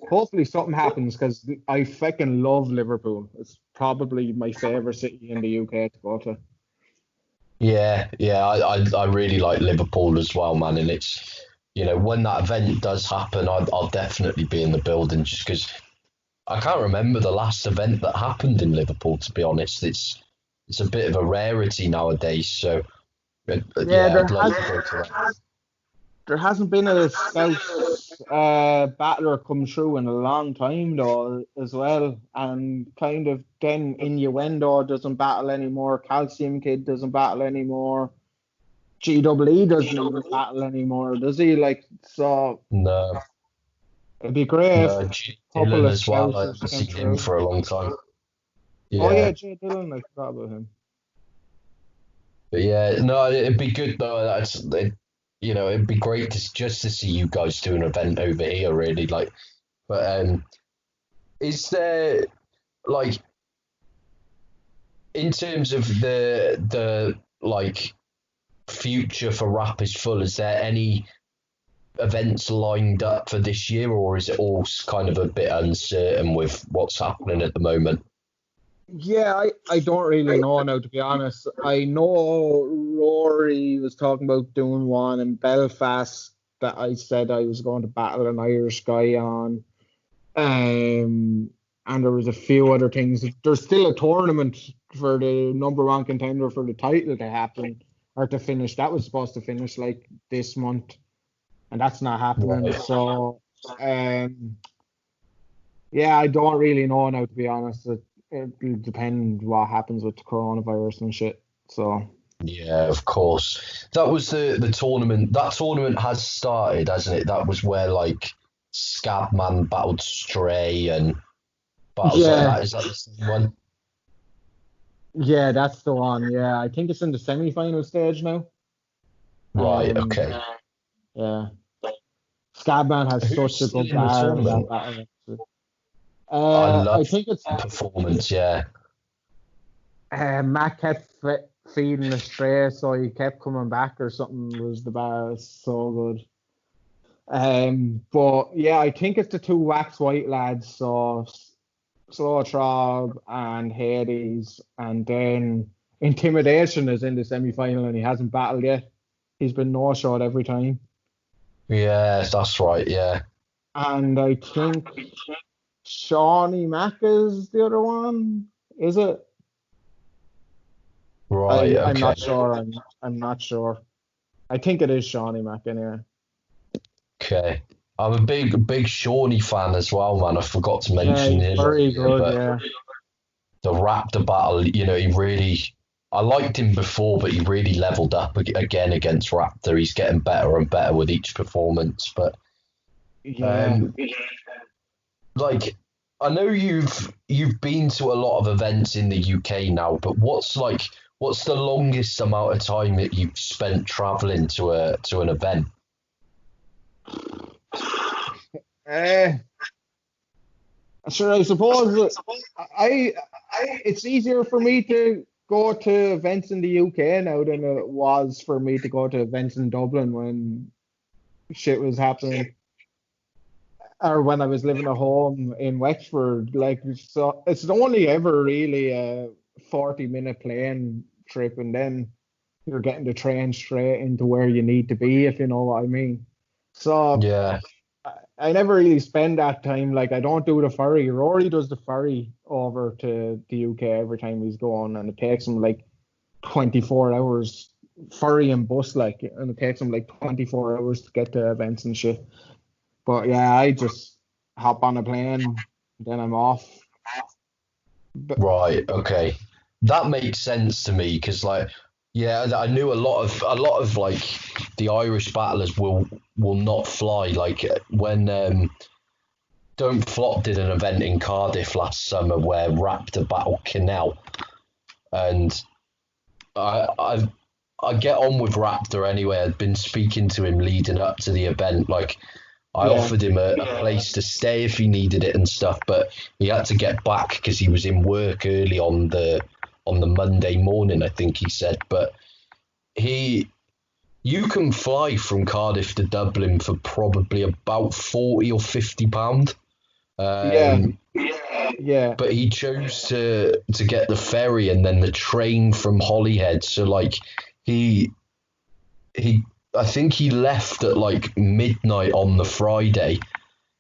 hopefully something happens because I fucking love Liverpool. It's probably my favorite city in the UK to go to. Yeah, I really like Liverpool as well, man. And it's, you know, when that event does happen, I'll definitely be in the building just because I can't remember the last event that happened in Liverpool, to be honest. It's a bit of a rarity nowadays. So Yeah, I'd like to go to that. there hasn't been a Scouse battler come through in a long time though as well, and kind of then Innuendo doesn't battle anymore, Calcium Kid doesn't battle anymore, GWE doesn't even battle anymore, does he? Like, so No. It'd be great if Jay a couple Dillon of as well. I Scousers haven't came seen him through. for a long time. Oh Yeah. yeah, Jay Dillon, I forgot about him. But yeah, no, it'd be good though. It'd be great just to see you guys do an event over here, really. Like, but is there like in terms of the like future for Rap is Full? Is there any events lined up for this year, or is it all kind of a bit uncertain with what's happening at the moment? Yeah, I don't really know now, to be honest. I know Rory was talking about doing one in Belfast that I said I was going to battle an Irish guy on. And there was a few other things. There's still a tournament for the number one contender for the title to happen or to finish. That was supposed to finish like this month, and that's not happening. Right. So, yeah, I don't really know now, to be honest. It'll depend what happens with the coronavirus and shit. So, Yeah, of course. That was the tournament. That tournament has started, hasn't it? That was where like Scabman battled Stray and battles like yeah, that. Is that the same one? yeah, that's the one. Yeah, I think it's in the semi-final stage now. Right. Um, Okay. yeah, Scabman has Who's such a still good in the bar in that tournament? battle. I I love think it's that performance. Yeah. Matt kept feeding astray, so he kept coming back or something. Was the bar so good? But yeah, I think it's the two wax white lads, so Slow Trob and Hades, and then Intimidation is in the semi final and he hasn't battled yet. He's been no shot every time. Yeah, that's right. Yeah. And I think Shawnee Mack is the other one. Is it? Right. I'm Okay. not sure. I'm not sure. I think it is Shawnee Mack anyway. Okay. I'm a big Shawnee fan as well, man. I forgot to Yeah, mention he's him very earlier, good. but Yeah, the Raptor battle, he really. I liked him before, but he really leveled up again against Raptor. He's getting better and better with each performance. But yeah. um, like, I know you've been to a lot of events in the UK now, but what's the longest amount of time that you've spent traveling to an event? Uh, sure. I suppose I it's easier for me to go to events in the UK now than it was for me to go to events in Dublin when shit was happening, or when I was living at home in Wexford. Like, so it's only ever really a 40-minute plane trip, and then you're getting the train straight into where you need to be, if you know what I mean. So Yeah, I never really spend that time. Like, I don't do the ferry. Rory does the ferry over to the UK every time he's going, and it takes him like 24 hours, ferry and bus, like, and it takes him like 24 hours to get to events and shit. But yeah, I just hop on a plane, then I'm off. But right, okay. That makes sense to me because like yeah, I knew a lot of like the Irish battlers will not fly. Like when Don't Flop did an event in Cardiff last summer where Raptor battled Canal, and I I get on with Raptor anyway. I'd been speaking to him leading up to the event. Like I yeah, offered him a place to stay if he needed it and stuff, but he had to get back because he was in work early on the Monday morning, I think he said. But he you can fly from Cardiff to Dublin for probably about 40 or 50 pound. yeah, Um, yeah, but he chose to get the ferry and then the train from Holyhead. So like he he I think he left at like midnight on the Friday.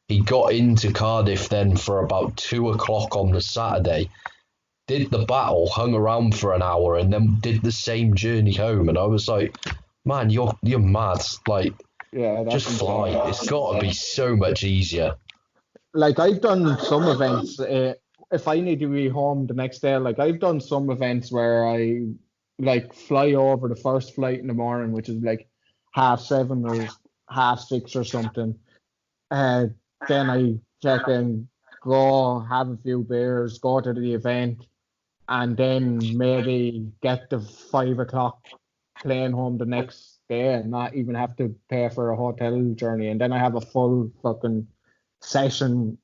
He got into Cardiff then for about 2 o'clock on the Saturday, did the battle, hung around for an hour, and then did the same journey home. And I was like, man, you're mad. Like, yeah. just That's fly. insane. It's got to be so much easier. Like, I've done some events. If I need to be home the next day, like, I've done some events where I like fly over the first flight in the morning, which is like 7:30 or 6:30 or something. Uh, then I check in, go have a few beers, go to the event, and then maybe get the 5 o'clock plane home the next day and not even have to pay for a hotel journey. And then I have a full fucking session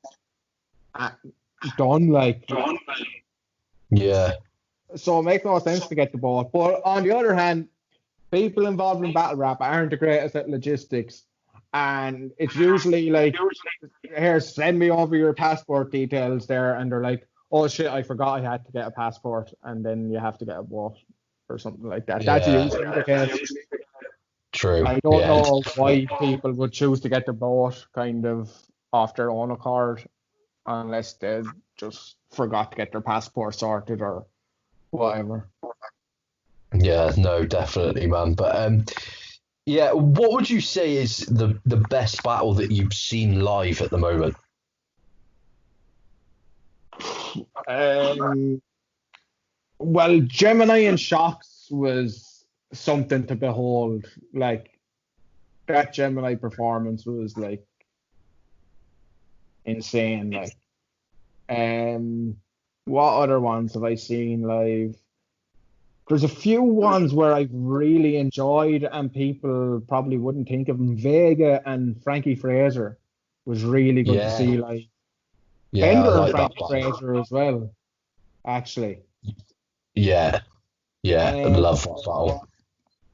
done. Like, Yeah. so it makes no sense to get the boat. But on the other hand, people involved in battle rap aren't the greatest at logistics. And it's usually like, here, send me over your passport details there. And they're like, oh shit, I forgot I had to get a passport. And then you have to get a boat or something like that. That's Yeah. usually the case. True. I don't Yeah. know why people would choose to get the boat kind of off their own accord unless they just forgot to get their passport sorted or whatever. Yeah, no, definitely, man. But yeah, what would you say is the best battle that you've seen live at the moment? Well, Gemini and Shocks was something to behold. Like, that Gemini performance was like insane. Like, what other ones have I seen live? There's a few ones where I've really enjoyed and people probably wouldn't think of them. Vega and Frankie Fraser was really good to Yeah. see live. Yeah, I Ender and like that Frankie battle. Fraser as well, actually. Yeah. Yeah, I Um, love that battle.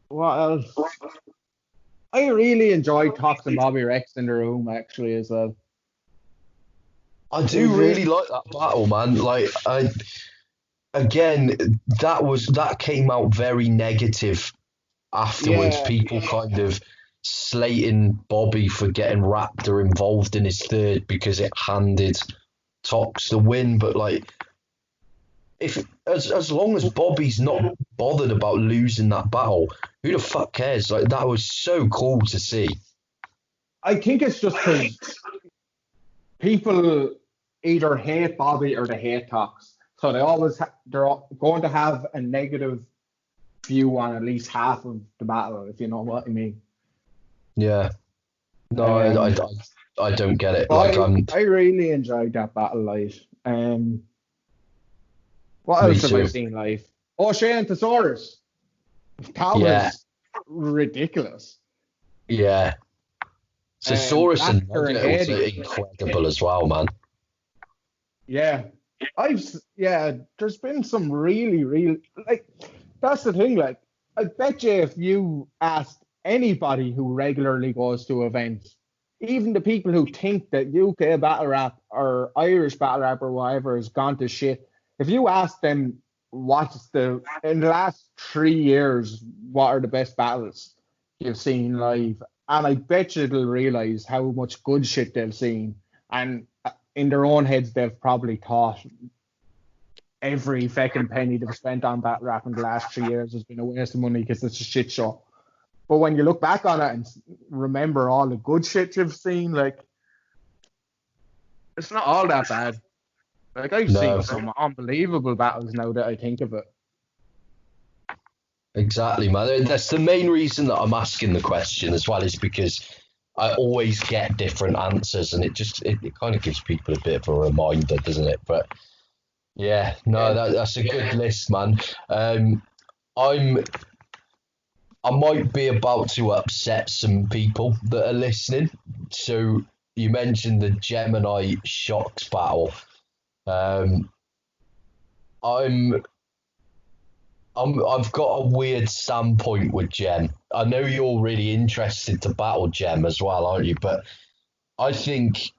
what else? I really enjoyed Tox and Bobby Rex in the room, actually, as well. I It do was really like that battle, man. Like, that came out very negative afterwards. yeah, People kind of slating Bobby for getting Raptor involved in his third because it handed Tox the win. But like, if as long as Bobby's not bothered about losing that battle, who the fuck cares? Like, that was so cool to see. I think it's just because people either hate Bobby or they hate Tox. So they're going to have a negative view on at least half of the battle, if you know what I mean. Yeah. No, Um, I don't get it. but Like, I really enjoyed that battle live. What me else have I too. seen live? Oh, Shane Thesaurus. That Yeah, was ridiculous. yeah. Thesaurus and Blaster and Nugget also Eddie. incredible as well, man. Yeah. There's been some really, like, that's the thing, like, I bet you if you asked anybody who regularly goes to events, even the people who think that UK battle rap or Irish battle rap or whatever has gone to shit, if you ask them in the last 3 years, what are the best battles you've seen live, and I bet you they'll realize how much good shit they've seen, and in their own heads they've probably thought every fucking penny they've spent on battle rap in the last 3 years has been a waste of money because it's a shit show. But when you look back on it and remember all the good shit you've seen, like, it's not all that bad. Like, I've No, seen some unbelievable battles now that I think of it. exactly, man. That's the main reason that I'm asking the question as well, is because I always get different answers, and it kind of gives people a bit of a reminder, doesn't it? But yeah, no, Yeah. that's a good list, man. I might be about to upset some people that are listening. So you mentioned the Gemini Shocks battle. Um, I'm I've got a weird standpoint with Gem. I know you're really interested to battle Gem as well, aren't you? But I think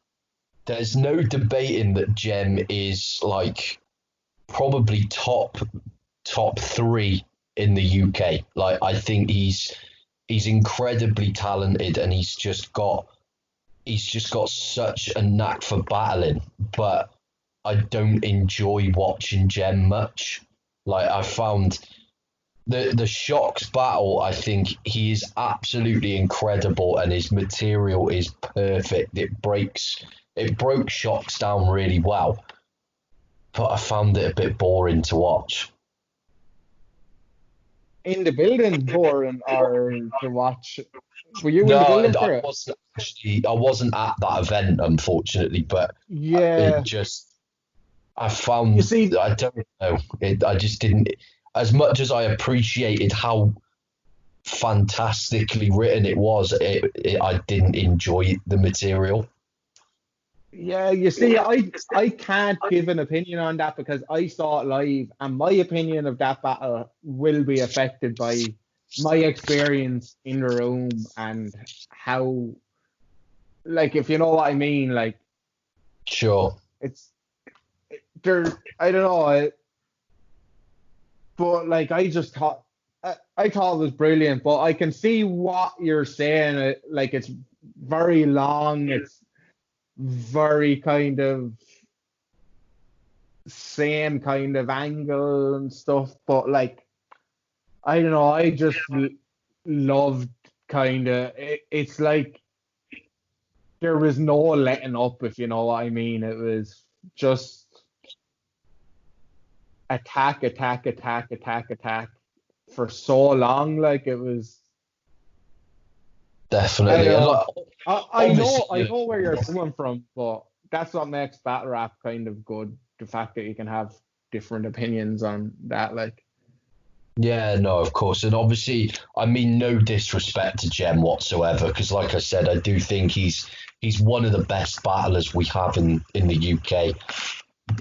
there's no debating that Gem is like probably top three in the UK. Like, I think he's incredibly talented, and he's just got such a knack for battling. But I don't enjoy watching Gem much. Like, I found the Shocks battle, I think he is absolutely incredible, and his material is perfect. It broke Shocks down really well, but I found it a bit boring to watch. in the building, Boring, or to watch? Were you in No, the I, building I for it? wasn't actually. I wasn't at that event, unfortunately. But it Yeah. just, I You found, see, I don't know. I just didn't. As much as I appreciated how fantastically written it was, I didn't enjoy the material. yeah, you see, I can't give an opinion on that because I saw it live, and my opinion of that battle will be affected by my experience in the room and how, like, if you know what I mean, like, Sure. it's there. I don't know, but like, I just thought. I thought it was brilliant, but I can see what you're saying. Like, it's very long. It's very kind of same kind of angle and stuff, but like, I don't know, I just loved kind of it's like there was no letting up, if you know what I mean. It was just attack, attack, attack, attack, attack for so long. Like, it was, I Definitely. don't And know. like, obviously, I know where you're coming from, but that's what makes battle rap kind of good. The fact that you can have different opinions on that, like. yeah, no, of course. And obviously, I mean no disrespect to Jem whatsoever, because like I said, I do think he's one of the best battlers we have in the UK.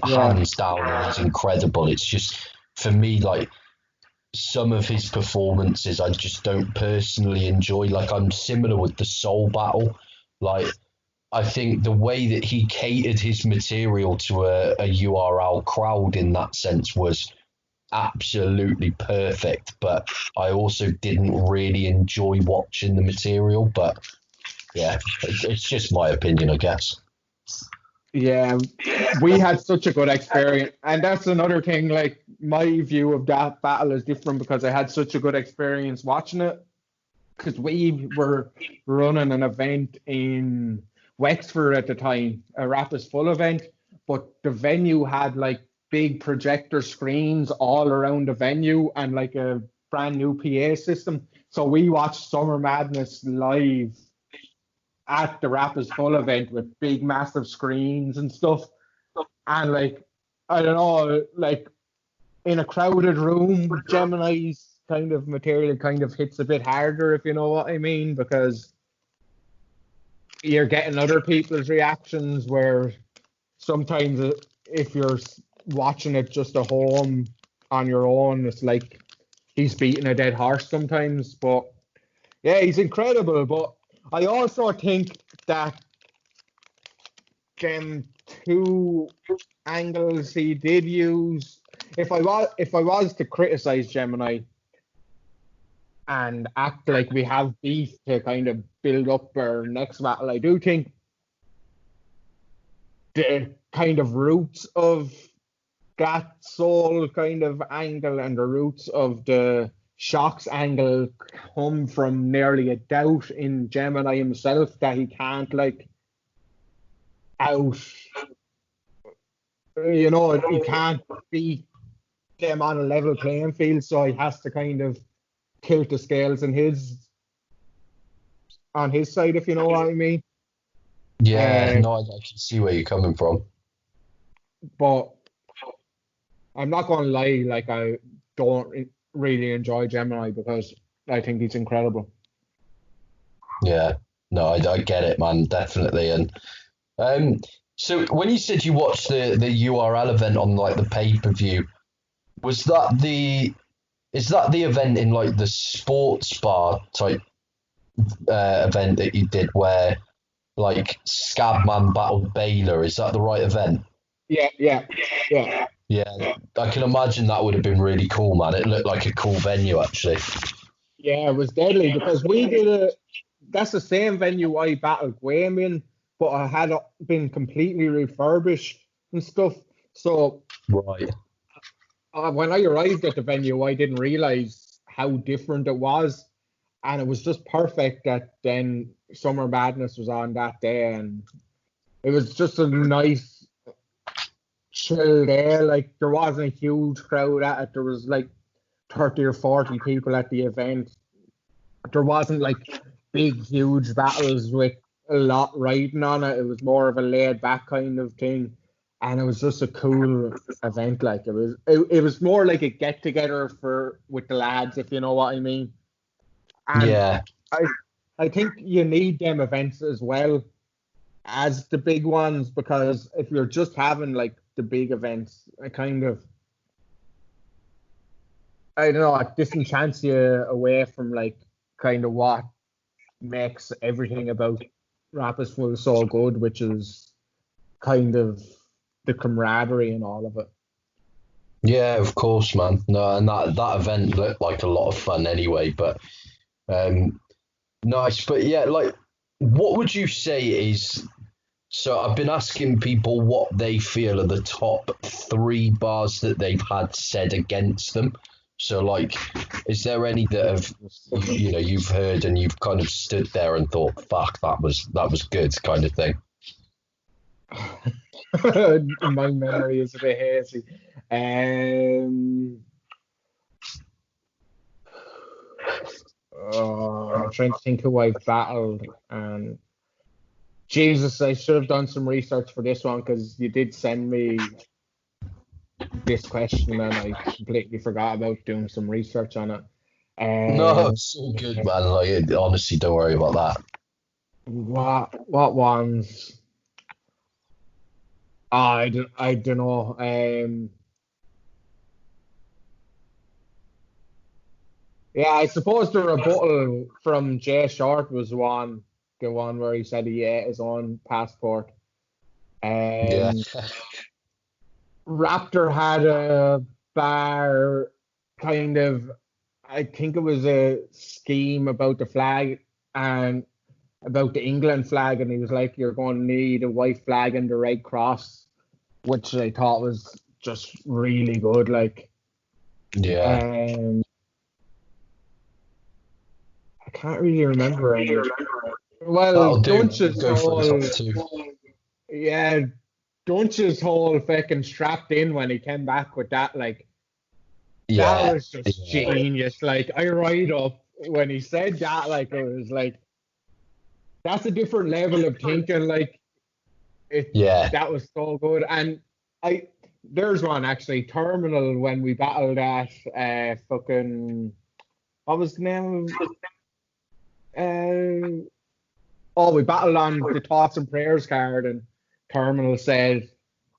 Yeah. Hands down, he's incredible. It's just for me, like some of his performances I just don't personally enjoy. Like I'm similar with the Soul Battle. Like I think the way that he catered his material to a URL crowd in that sense was absolutely perfect. But I also didn't really enjoy watching the material. But yeah, it's just my opinion, I guess. Yeah, we had such a good experience, and that's another thing. Like, my view of that battle is different because I had such a good experience watching it. Because we were running an event in Wexford at the time, a Rap is Full event, but the venue had like big projector screens all around the venue and like a brand new PA system. So we watched Summer Madness live at the Rapid Full event with big, massive screens and stuff. And like, I don't know, like in a crowded room, Gemini's kind of material kind of hits a bit harder, if you know what I mean, because you're getting other people's reactions where sometimes if you're watching it just at home on your own, it's like he's beating a dead horse sometimes. But yeah, he's incredible. But I also think that them two angles he did use. If I was to criticize Gemini and act like we have beef to kind of build up our next battle, I do think the kind of roots of that soul kind of angle and the roots of the shocks angle come from nearly a doubt in Gemini himself that he can't like out, he can't beat them on a level playing field, so he has to kind of tilt the scales in his on his side, if you know what I mean. Yeah, Uh, no, I can see where you're coming from. but I'm not going to lie, like, I don't really enjoy Gemini because I think he's incredible. Yeah, no, I get it, man, definitely. And um, so when you said you watched the URL event on like the pay-per-view, was that the is that the event in like the sports bar type event that you did where like Scabman battled Baylor? Is that the right event? Yeah, yeah, yeah. Yeah, I can imagine that would have been really cool, man. It looked like a cool venue, actually. Yeah, it was deadly because we did that's the same venue I battled Graham in, but I had been completely refurbished and stuff. So Right. when I arrived at the venue, I didn't realize how different it was. And it was just perfect that then Summer Madness was on that day. And it was just a nice, chill day. Like, there wasn't a huge crowd at it. There was like 30 or 40 people at the event. There wasn't like big, huge battles with a lot riding on it. It was more of a laid back kind of thing. And it was just a cool event. Like it was more like a get together with the lads, if you know what I mean. And Yeah. I think you need them events as well as the big ones, because if you're just having like the big events, it kind of, I don't know, it disenchants you away from like kind of what makes everything about Rapperswil so good, which is kind of the camaraderie and all of it. Yeah, of course, man. No, and that event looked like a lot of fun anyway, but nice. But yeah, like, what would you say is, so I've been asking people what they feel are the top 3 bars that they've had said against them. So, like, is there any that have, you've heard and you've kind of stood there and thought, fuck, that was good, kind of thing? My memory is a bit hazy. I'm trying to think who I've battled, and Jesus, I should have done some research for this one, because you did send me this question and I completely forgot about doing some research on it. No, it's all good, man. Like, honestly, don't worry about that. What ones? I don't know. Yeah, I suppose the rebuttal from Jay Short was the one where he said he ate his own passport. Yeah. Raptor had a bar, kind of, I think it was a scheme about the flag and about the England flag, and he was like, you're going to need a white flag and the red cross, which I thought was just really good. Like, Yeah. I can't really remember any. Well, Dunch's whole fucking strapped in when he came back with that, like, that was just genius. Like, I ride up when he said that, like, it was like, that's a different level of thinking. Like, that was so good. And there's one actually, Terminal, when we battled at fucking, what was the name of, we battled on the Thoughts and Prayers card, and Terminal said,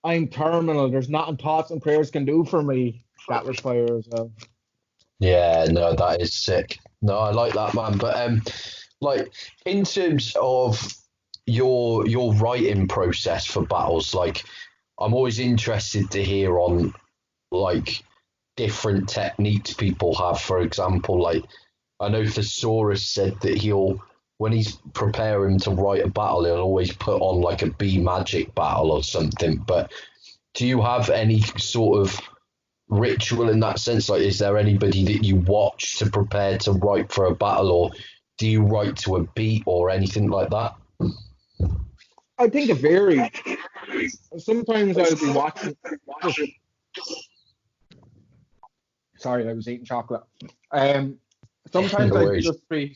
I'm Terminal, there's nothing Thoughts and Prayers can do for me. That was fire as well. Yeah, no, that is sick. No, I like that, man. But like, in terms of your writing process for battles, like, I'm always interested to hear on like different techniques people have. For example, like, I know Thesaurus said that when he's preparing to write a battle, he'll always put on like a B Magic battle or something. But do you have any sort of ritual in that sense? Like, is there anybody that you watch to prepare to write for a battle, or do you write to a beat or anything like that? I think it varies. Sometimes I'll be watching. Sorry, I was eating chocolate. Sometimes No I'd worries. just be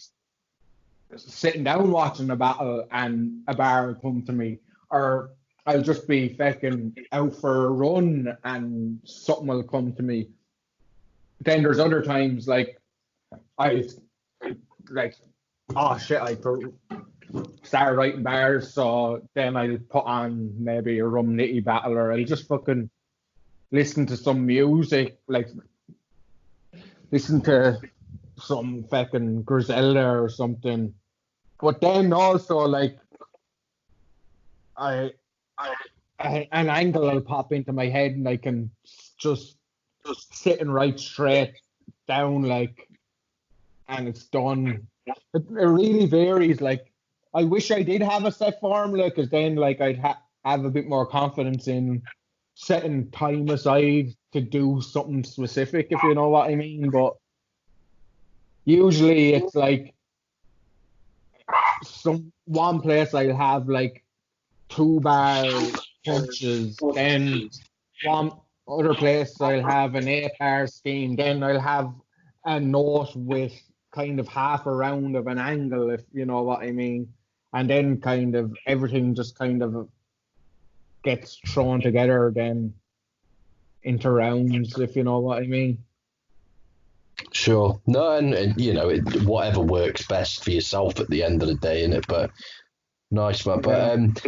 sitting down watching a battle and a bar will come to me, or I'll just be fucking out for a run and something will come to me. Then there's other times like I like, oh shit, I start writing bars, so then I'll put on maybe a Rum Nitty battle, or I'll just fucking listen to some music, like listen to some fucking Griselda or something. But then also, like, an angle will pop into my head and I can just sit and write straight down, like, and it's done. It really varies. Like, I wish I did have a set formula, because then, like, I'd have a bit more confidence in setting time aside to do something specific, if you know what I mean. But usually it's like one place I'll have like 2-bar punches, then one other place I'll have an 8-bar scheme, then I'll have a note with kind of half a round of an angle, if you know what I mean. And then kind of everything just kind of gets thrown together again into rounds, if you know what I mean. Sure. No, and you know, whatever works best for yourself at the end of the day, innit? But nice, man. But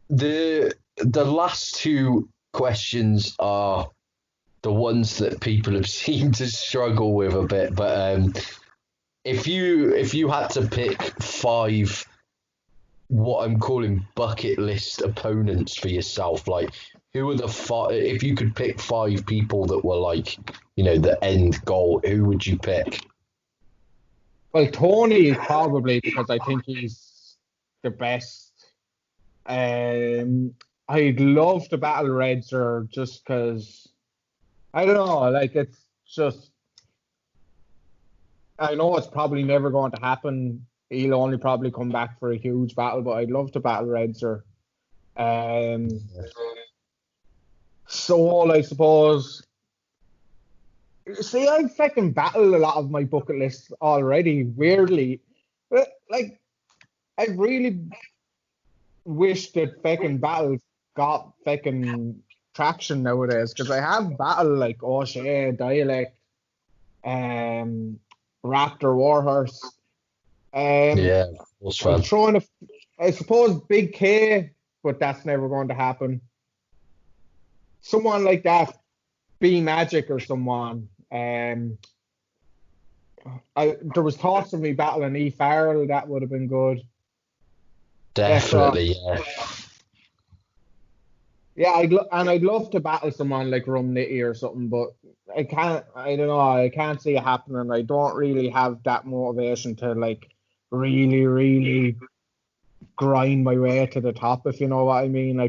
the last two questions are the ones that people have seemed to struggle with a bit. But if you had to pick 5 what I'm calling bucket list opponents for yourself, like who are the 5? If you could pick 5 people that were like, you know, the end goal, who would you pick? Well, Tony is probably, because I think he's the best. I'd love to battle Redzer just because, I don't know, like it's just, I know it's probably never going to happen. He'll only probably come back for a huge battle, but I'd love to battle Redzer. Soul, I suppose. See, I've fucking battled a lot of my bucket lists already, weirdly. But, like, I really wish that fucking battles got fucking traction nowadays, because I have battled, like, O'Shea, Dialect, Raptor, Warhorse. Yeah, was fun. I'm throwing I suppose Big K, but that's never going to happen. Someone like that, B Magic or someone. There was thoughts of me battling E Farrell. That would have been good. Definitely, yeah. Yeah, I'd love to battle someone like Rum Nitty or something, but I can't. I don't know. I can't see it happening. I don't really have that motivation to like really, really grind my way to the top, if you know what I mean. I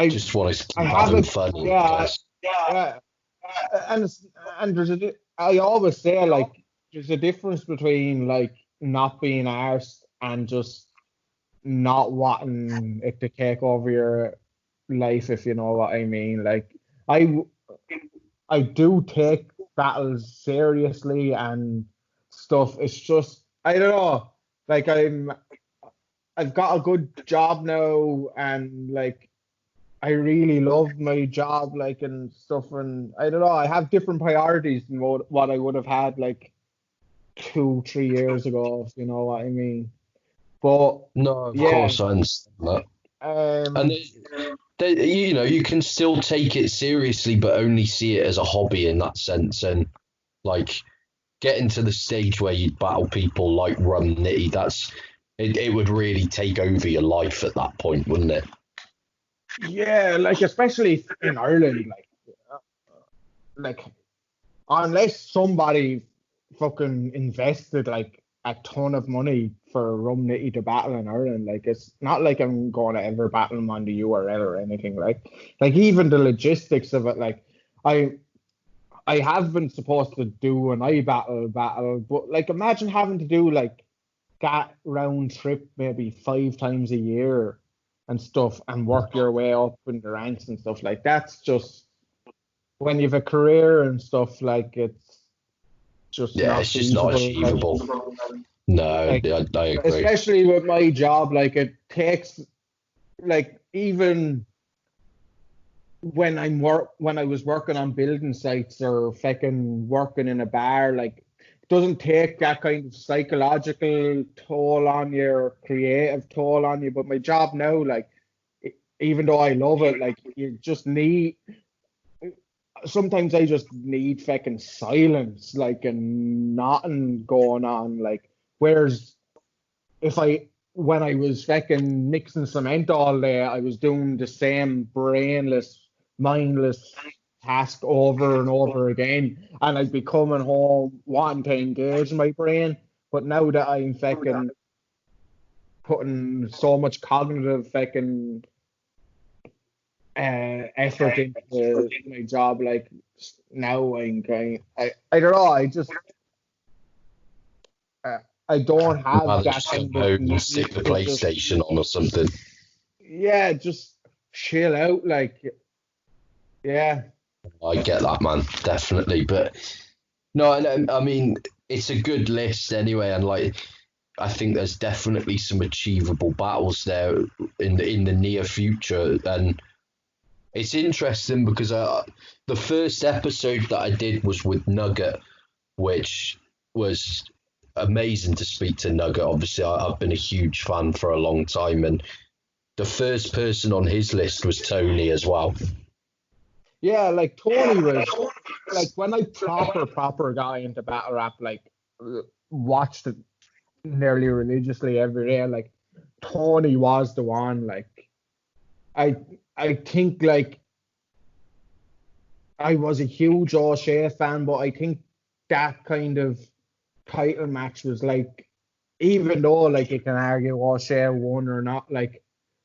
Just want to keep I having haven't. fun. Yeah, yeah. And I always say, like, there's a difference between like not being arsed and just not wanting it to take over your life, if you know what I mean. Like, I do take battles seriously and stuff. It's just, I don't know. Like, I've got a good job now, and like I really love my job, like, and stuff. And I don't know, I have different priorities than what I would have had like 2, 3 years ago, if you know what I mean. But No, of yeah, course I understand that. And you know, you can still take it seriously, but only see it as a hobby in that sense. And like getting to the stage where you battle people like Rum Nitty, it would really take over your life at that point, wouldn't it? yeah, like especially in Ireland, like unless somebody fucking invested like a ton of money for Rum Nitty to battle in Ireland, like it's not like I'm going to ever battle him on the URL or anything. Like even the logistics of it, like I have been supposed to do an battle, but like imagine having to do like that round trip maybe 5 times a year and stuff, and work your way up in the ranks and stuff. Like that's just, when you have a career and stuff, like it's just Yeah, not it's just not feasible. achievable. No, Like, I agree. especially with my job, like it takes, like, even when I was working on building sites or fucking working in a bar, like it doesn't take that kind of psychological toll on you or creative toll on you. But my job now, like, even though I love it, like you just need, sometimes I just need fucking silence, like, and nothing going on. Like, whereas when I was fucking mixing cement all day, I was doing the same brainless, mindless task over and over again, and I'd be coming home wanting to engage my brain. But now that I'm fucking putting so much cognitive fucking effort into my job, like now I don't know, I don't I'd have rather that just go kind of home and need stick the to just, PlayStation on or something. yeah, just chill out, like, yeah. I get that, man, definitely. But no, I mean, it's a good list anyway, and like I think there's definitely some achievable battles there in the near future, and it's interesting because the first episode that I did was with Nugget, which was amazing to speak to Nugget. Obviously, I've been a huge fan for a long time, and the first person on his list was Tony as well. Yeah, like Tony was like when I proper got into battle rap, like watched it nearly religiously every day. Like Tony was the one. Like I think like I was a huge O'Shea fan, but I think that kind of title match was like, even though like you can argue O'Shea won or not, like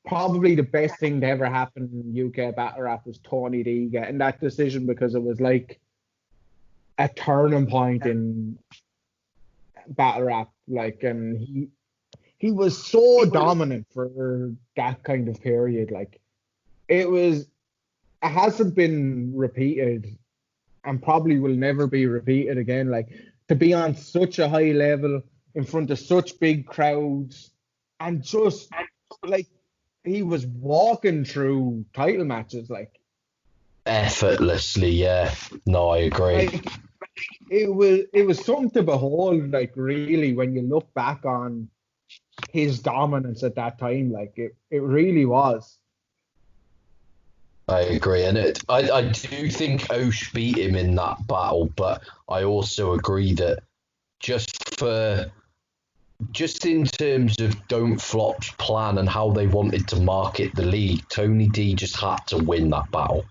probably the best thing to ever happen in UK battle rap was Tony D getting that decision, because it was like a turning point in battle rap. Like, and he was so dominant for that kind of period. Like it hasn't been repeated and probably will never be repeated again. Like to be on such a high level in front of such big crowds and just like he was walking through title matches like effortlessly. Yeah, no, I agree. like it was something to behold, like really, when you look back on his dominance at that time. Like it really was. I agree, and I do think Osh beat him in that battle, but I also agree that just in terms of Don't Flop's plan and how they wanted to market the league, Tony D just had to win that battle.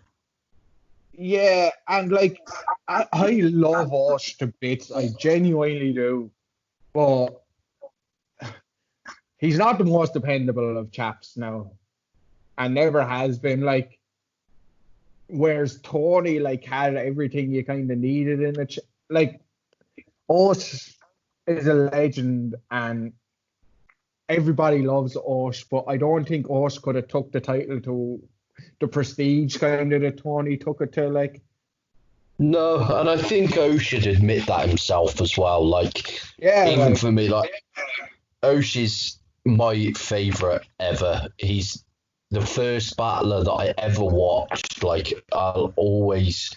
Yeah, and like I love Osh to bits. I genuinely do. But he's not the most dependable of chaps now. And never has been. Like whereas Tony like had everything you kind of needed in it. Like Osh is a legend and everybody loves Osh, but I don't think Osh could have took the title to the prestige kind of that Tony took it to. Like No, and I think Osh should admit that himself as well. Like, yeah, even like for me, like Osh is my favourite ever. He's the first battler that I ever watched. Like, I'll always,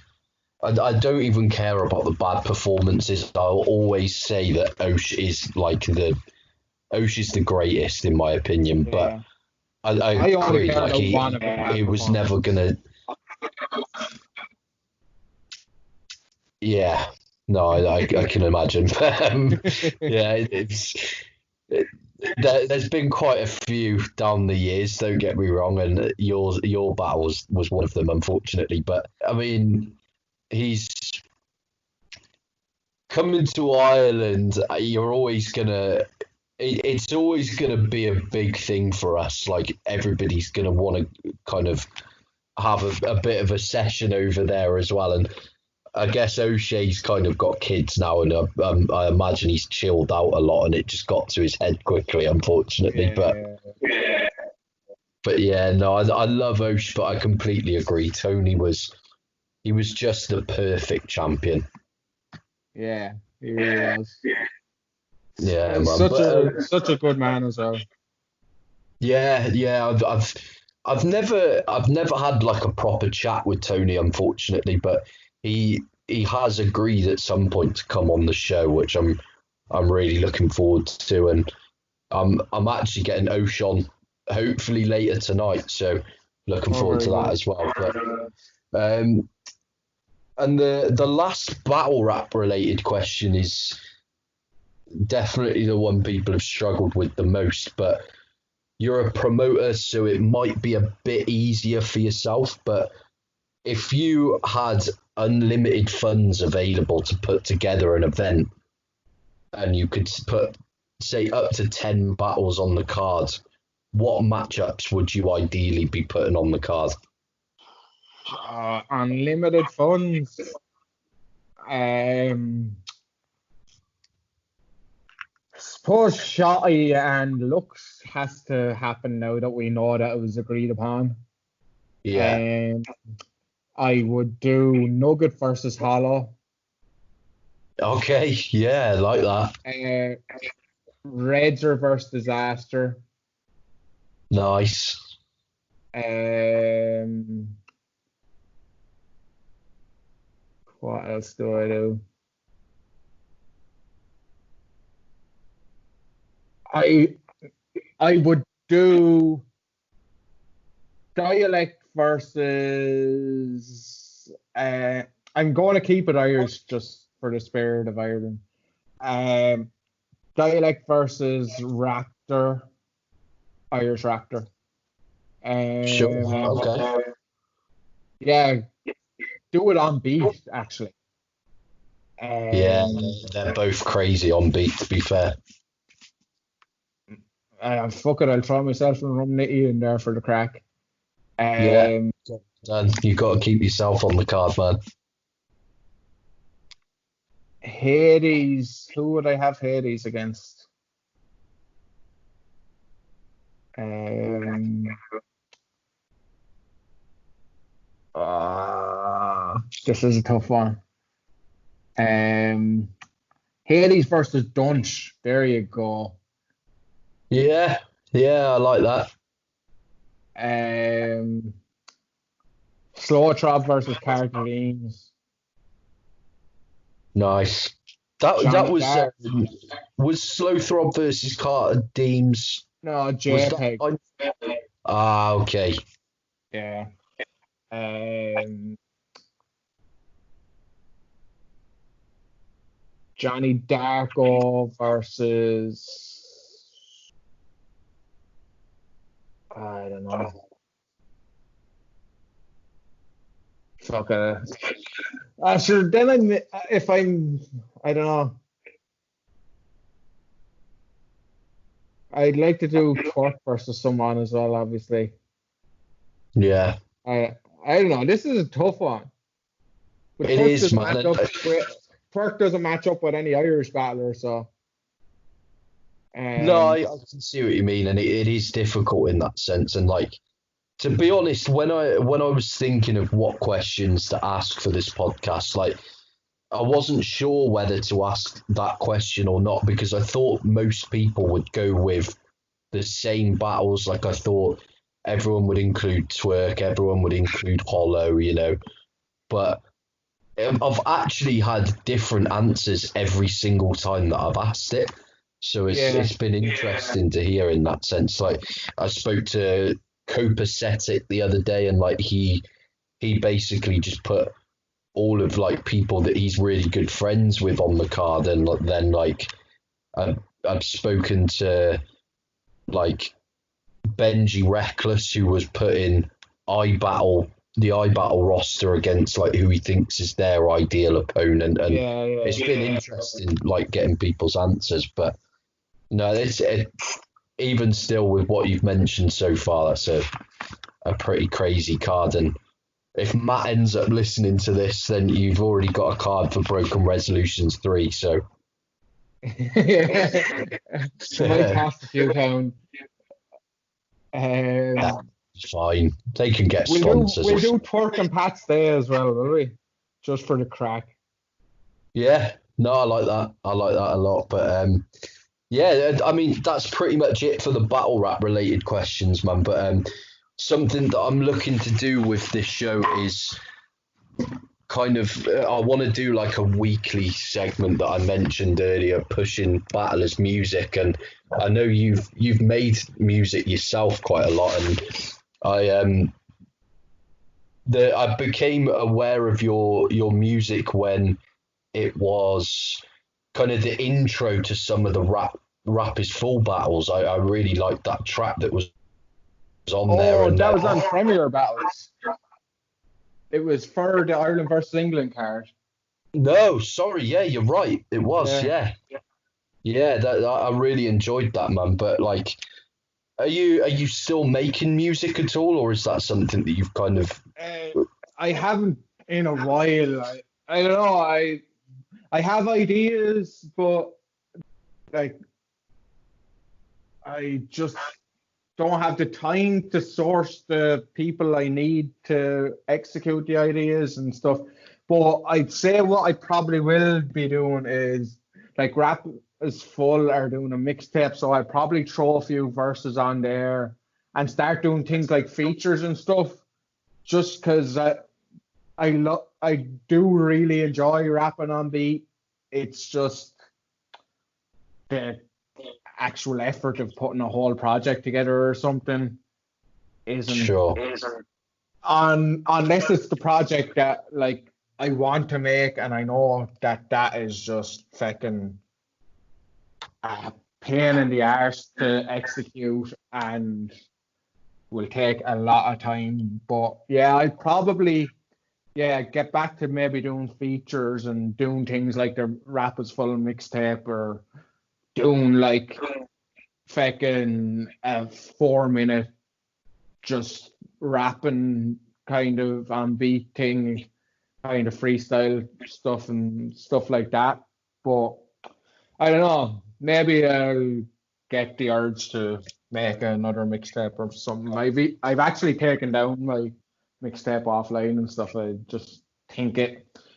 I don't even care about the bad performances. I'll always say that Osh is the greatest in my opinion. But yeah. I I only agree. care Like about one of he was never gonna. Yeah, no, I can imagine. Yeah, there's been quite a few down the years. Don't get me wrong, and your battle was one of them, unfortunately. But I mean, he's coming to Ireland. You're always gonna. It's always gonna be a big thing for us. Like everybody's gonna want to kind of have a bit of a session over there as well, and I guess O'Shea's kind of got kids now, and I imagine he's chilled out a lot, and it just got to his head quickly, unfortunately. Yeah. But yeah, no, I love O'Shea, but I completely agree. Tony was just the perfect champion. Yeah, he really was. Yeah, He's man. such a good man as well. Yeah. I've never had like a proper chat with Tony, unfortunately, but he has agreed at some point to come on the show, which I'm really looking forward to, and I'm actually getting Osh on hopefully later tonight, so looking forward to that as well. But and the last battle rap related question is definitely the one people have struggled with the most, but you're a promoter, so it might be a bit easier for yourself. But if you had unlimited funds available to put together an event and you could put, say, up to 10 battles on the card, what matchups would you ideally be putting on the card? Unlimited funds. Suppose Shotty and Lux has to happen now that we know that it was agreed upon. Yeah. I would do Nugget versus Hollow. Okay, yeah, I like that. Reds versus Disaster. Nice. What else do I do? I would do Dialect versus. I'm going to keep it Irish just for the spirit of Ireland. Dialect versus Raptor, Irish Raptor. Sure. Okay. Yeah, do it on beat actually. Yeah, they're both crazy on beat, to be fair. Fuck it, I'll throw myself and Rum Nitty in there for the crack. Yeah. Dan, you got to keep yourself on the card, man. Hades, who would I have Hades against? This is a tough one. Hades versus Dunch. There you go. Yeah, I like that. Slow Trap versus Cartagines. Nice. That was Slow Throb versus Carter Deems. No, Was JPEG. Okay. Yeah. Johnny Darko versus I don't know. Fuck it. Sure. Then I don't know. I'd like to do Cork versus someone as well, obviously. Yeah. I don't know. This is a tough one. But It is, man. Cork doesn't match up with any Irish battler, so. No, I can see what you mean, and it is difficult in that sense. And like, to be honest, when I was thinking of what questions to ask for this podcast, like, I wasn't sure whether to ask that question or not, because I thought most people would go with the same battles. Like, I thought everyone would include Twerk, everyone would include Hollow, but I've actually had different answers every single time that I've asked it. So it's been interesting to hear in that sense. Like, I spoke to Copacetic the other day, and like he basically just put all of like people that he's really good friends with on the card, and then like I've spoken to like Benji Reckless, who was putting the iBattle roster against like who he thinks is their ideal opponent, and it's been interesting like getting people's answers. But no, even still with what you've mentioned so far, that's a pretty crazy card. And if Matt ends up listening to this, then you've already got a card for Broken Resolutions 3. So might cost a few pounds. Fine, they can get sponsors. We'll do Twerk and Pat's Day as well, will we? Just for the crack. Yeah, no, I like that. I like that a lot. But yeah, I mean, that's pretty much it for the battle rap related questions, man. But something that I'm looking to do with this show is kind of I want to do like a weekly segment that I mentioned earlier, pushing battlers' music. And I know you've made music yourself quite a lot, and I became aware of your music when it was kind of the intro to some of the rap is full battles. I really liked that track that was on there. And that was on Premier Battles. It was for the Ireland versus England card. No, sorry, yeah, you're right. It was, yeah. I really enjoyed that, man. But like, are you still making music at all, or is that something that you've kind of? I haven't in a while. I don't know. I have ideas, but like, I just don't have the time to source the people I need to execute the ideas and stuff. But I'd say what I probably will be doing is like Rap is Full are doing a mixtape, so I'd probably throw a few verses on there and start doing things like features and stuff. Just because I do really enjoy rapping on beat. It's just the actual effort of putting a whole project together or something isn't Sure. unless it's the project that like I want to make and I know that is just fucking a pain in the arse to execute and will take a lot of time. But yeah, I'd probably get back to maybe doing features and doing things like the Rap is Full mixtape or doing like fucking a 4 minute just rapping kind of on beat thing, kind of freestyle stuff and stuff like that. But I don't know, maybe I'll get the urge to make another mixtape or something. I've actually taken down my mixtape offline and stuff. I just think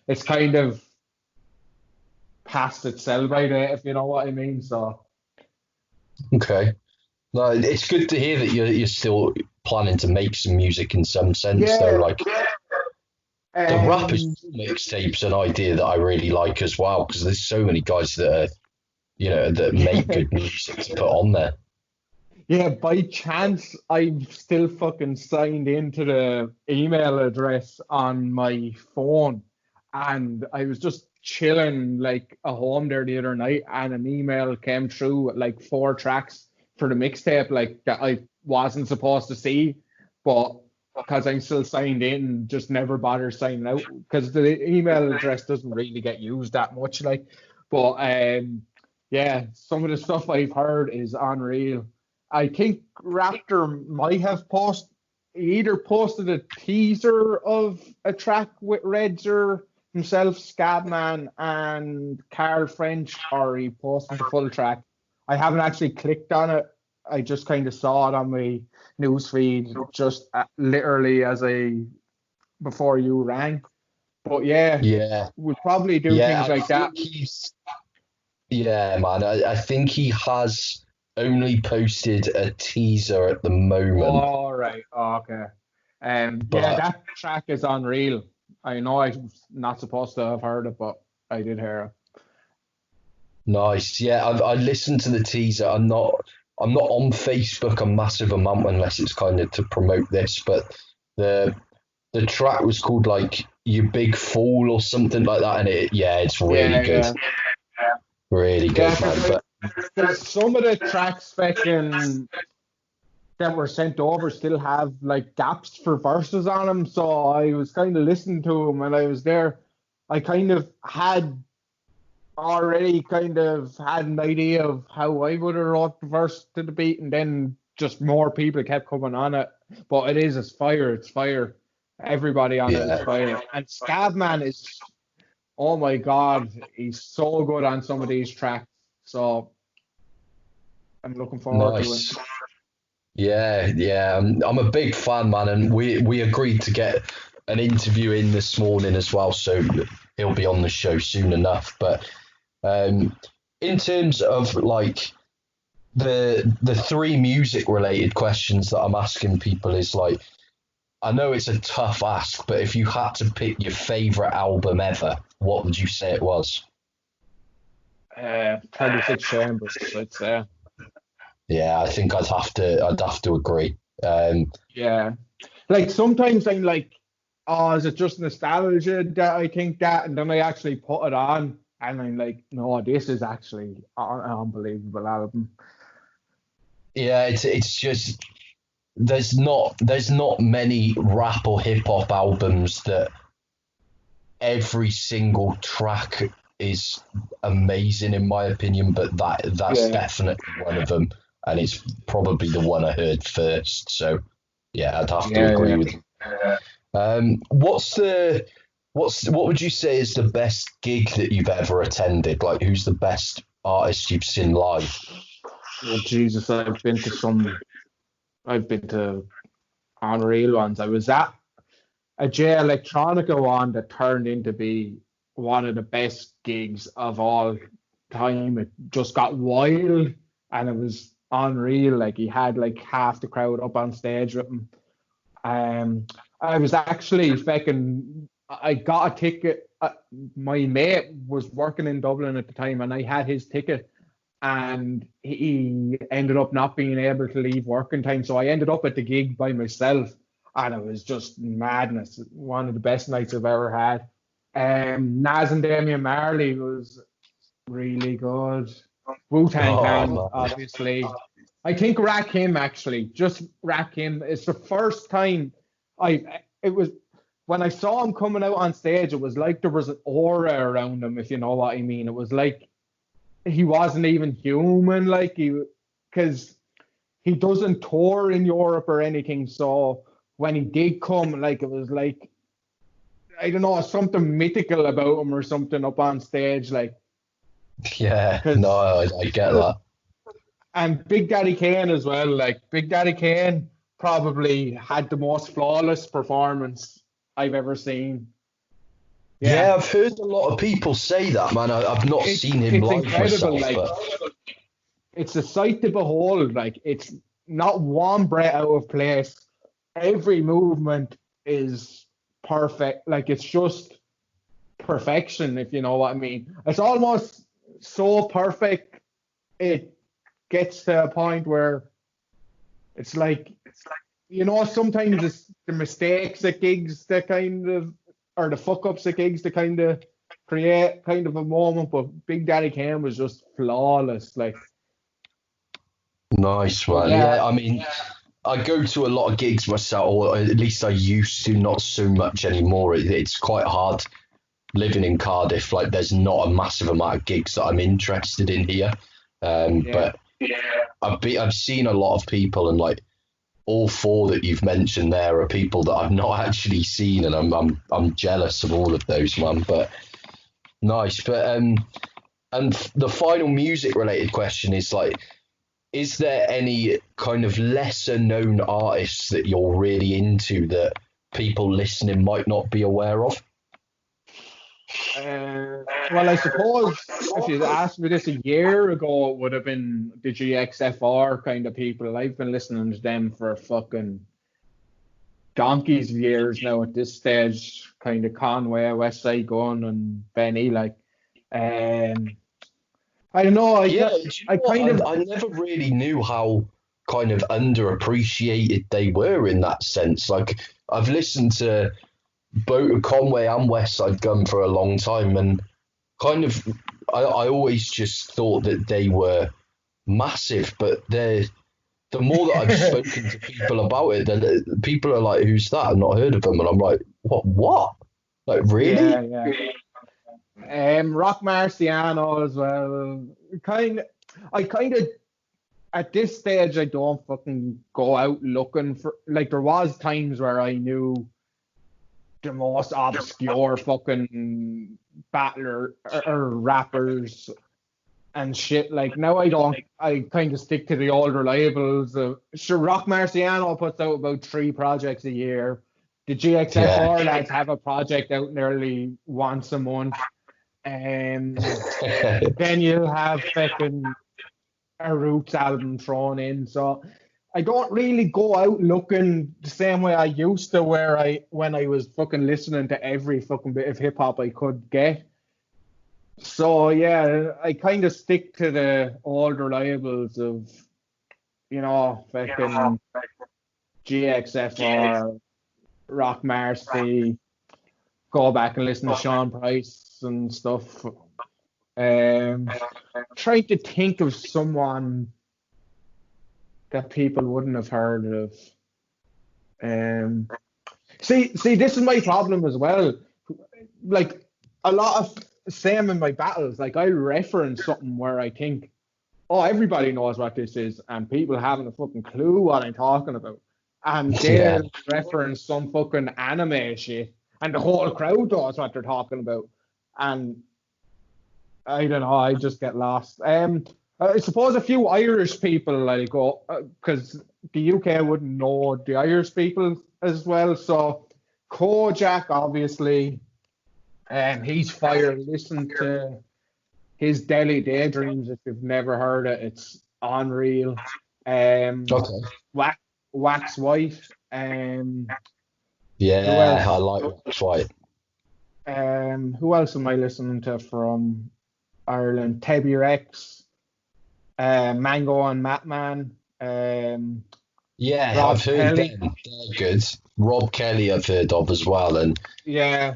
it's kind of past its sell by date, if you know what I mean. So Okay. No, it's good to hear that you're still planning to make some music in some sense, though. Like the Rappers mixtape's an idea that I really like as well, because there's so many guys that are, that make good music to put on there. Yeah, by chance, I've still fucking signed into the email address on my phone, and I was just chilling like at home there the other night, and an email came through with like 4 tracks for the mixtape, like that I wasn't supposed to see, but because I'm still signed in, just never bother signing out because the email address doesn't really get used that much, like. But yeah, some of the stuff I've heard is unreal. I think Raptor might have either posted a teaser of a track with Redzer himself, Scabman, and Carl French, or he posted the full track. I haven't actually clicked on it. I just kind of saw it on my newsfeed just literally before you rang. But yeah, we'll probably do things like that. Yeah, man. I think he has only posted a teaser at the moment. All right. Oh, okay. Yeah, that track is unreal. I know I'm not supposed to have heard it, but I did hear it. Nice. Yeah, I listened to the teaser. I'm not on Facebook a massive amount unless it's kind of to promote this, but the track was called like You Big Fool or something like that, and it's really good. Yeah. Really good, man. But some of the tracks that were sent over still have like gaps for verses on them, so I was kind of listening to them and I was there. I kind of had already kind of had an idea of how I would have wrote the verse to the beat, and then just more people kept coming on it. But it's fire. Everybody on it is fire. And Scabman is, oh my God, he's so good on some of these tracks. So I'm looking forward to it. Yeah. I'm a big fan, man, and we agreed to get an interview in this morning as well, so he'll be on the show soon enough. But in terms of like the 3 music related questions that I'm asking people is like, I know it's a tough ask, but if you had to pick your favorite album ever, what would you say it was? 36 Chambers, I'd say. Yeah, I think I'd have to agree. Yeah, like sometimes I'm like, oh, is it just nostalgia that I think that, and then I actually put it on, and I'm like, no, this is actually an unbelievable album. Yeah, it's just there's not many rap or hip hop albums that every single track is amazing in my opinion, but that's definitely one of them, and it's probably the one I heard first. So yeah, I'd have to agree with you. What would you say is the best gig that you've ever attended? Like, who's the best artist you've seen live? Oh Jesus, I've been to some I've been to unreal ones. I was at a J Electronica one that turned into be one of the best gigs of all time. It just got wild and it was unreal. Like he had like half the crowd up on stage with him. I was actually fucking. I got a ticket. My mate was working in Dublin at the time, and I had his ticket. And he ended up not being able to leave work in time, so I ended up at the gig by myself, and it was just madness. One of the best nights I've ever had. Nas and Damian Marley was really good. Wu-Tang Clan, man. obviously. I think Rakim actually, just Rakim. It's the first time it was when I saw him coming out on stage, it was like there was an aura around him, if you know what I mean. It was like he wasn't even human, like because he doesn't tour in Europe or anything. So when he did come, like it was like, I don't know, something mythical about him or something up on stage, like. Yeah, no, I get that. And Big Daddy Kane as well. Like Big Daddy Kane probably had the most flawless performance I've ever seen. Yeah, I've heard a lot of people say that, man. I've not seen him it's live incredible. myself, Like but it's a sight to behold. Like it's not one breath out of place. Every movement is perfect. Like it's just perfection, if you know what I mean. It's almost so perfect it gets to a point where it's like, you know, sometimes it's the mistakes at gigs that kind of, or the fuck ups at gigs that kind of create kind of a moment, but Big Daddy Kane was just flawless. Like, nice, but man. Yeah, I mean, I go to a lot of gigs myself, or at least I used to, not so much anymore. It's quite hard living in Cardiff. Like, there's not a massive amount of gigs that I'm interested in here. But I've seen a lot of people, and like all four that you've mentioned there are people that I've not actually seen, and I'm jealous of all of those, man. But nice. But and the final music related question is like, is there any kind of lesser known artists that you're really into that people listening might not be aware of? well, I suppose if you'd asked me this a year ago, it would have been the GXFR kind of people. I've been listening to them for fucking donkeys of years now at this stage, kind of Conway, West Side Gun, and Benny. Like, I don't know. I never really knew how kind of underappreciated they were in that sense. Like, I've listened to both Conway and West Side Gun for a long time, and kind of I always just thought that they were massive, but the more that I've spoken to people about it, then people are like, "Who's that? I've not heard of them," and I'm like, "What? Like, really?" Rock Marciano as well. I kind of at this stage I don't fucking go out looking for, like, there was times where I knew the most obscure fucking battler or rappers and shit. Like now I don't. I kind of stick to the old reliables. Sure, Rock Marciano puts out about 3 projects a year. The GXFR lads have a project out nearly once a month. Then you'll have fucking a Roots album thrown in. So I don't really go out looking the same way I used to, when I was fucking listening to every fucking bit of hip hop I could get. So yeah, I kind of stick to the old reliables of, you know, fucking GXFR, Rock Marcy, go back and listen to Sean Price and stuff. Trying to think of someone that people wouldn't have heard of. See, this is my problem as well. Like a lot of same in my battles. Like I reference something where I think, oh, everybody knows what this is, and people haven't a fucking clue what I'm talking about. And they'll reference some fucking anime shit, and the whole crowd knows what they're talking about. And I don't know, I just get lost. I suppose a few Irish people, like, because the UK wouldn't know the Irish people as well. So Kojak, obviously, he's fire. Listen to his Delhi Daydreams if you've never heard it. It's unreal. Okay. Wax White. Yeah, I like Wax White. Who else am I listening to from Ireland? Tebby Rex, Mango and Matman. Yeah, Rob I've heard Kelly. them. They're good. Rob Kelly I've heard of as well. And Yeah.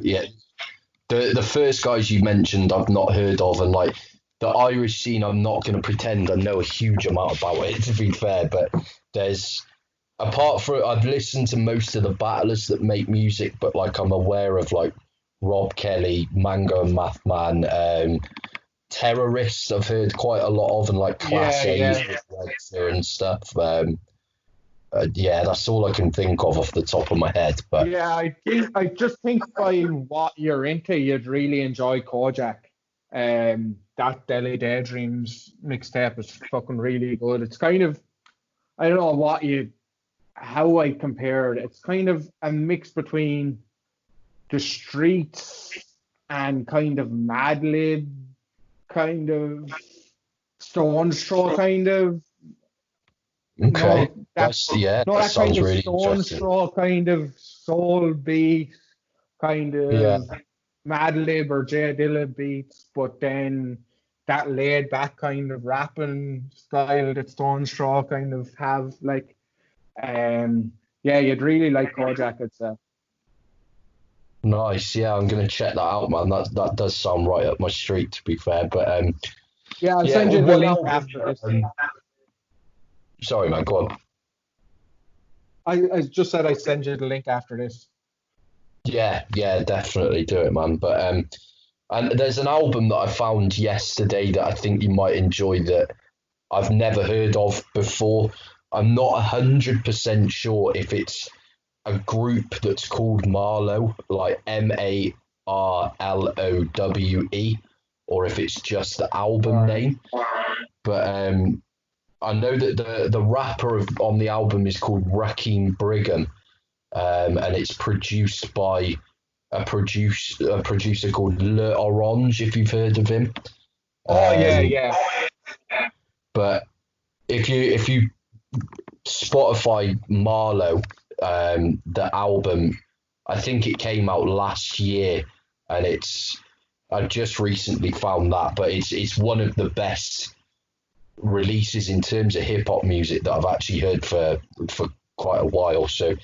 The first guys you mentioned I've not heard of, and like the Irish scene, I'm not going to pretend I know a huge amount about it, to be fair, but there's, apart from, I've listened to most of the battlers that make music, but like I'm aware of like Rob Kelly, Mango and Mathman, Terrorists I've heard quite a lot of, and like Class A's and stuff. Yeah, that's all I can think of off the top of my head. But yeah, I just think by what you're into, you'd really enjoy Kojak. That Delhi Daydreams mixtape is fucking really good. It's kind of, I don't know how I compare it. It's kind of a mix between the streets and kind of Madlib, kind of Stone's Throw, kind of. okay, That sounds kind of really Stone's interesting. Throw, kind of soul beat, kind Yeah. of Madlib or J Dilla beats, but then that laid back kind of rapping style that Stone's Throw kind of have, like, yeah, you'd really like Kojak itself. Nice, yeah, I'm gonna check that out, man. That does sound right up my street, to be fair. But Yeah, I'll send you the one link album, after this. sorry, man, go on. I just said I'd send you the link after this. Yeah, definitely do it, man. But and there's an album that I found yesterday that I think you might enjoy that I've never heard of before. I'm not 100% sure if it's a group that's called Marlowe, like Marlowe, or if it's just the album name. But I know that the rapper on the album is called Rakim Brigham, and it's produced by a producer called Le Orange, if you've heard of him. Yeah. But if you Spotify Marlowe, the album, I think it came out last year, and I just recently found that, but it's one of the best releases in terms of hip hop music that I've actually heard for quite a while. So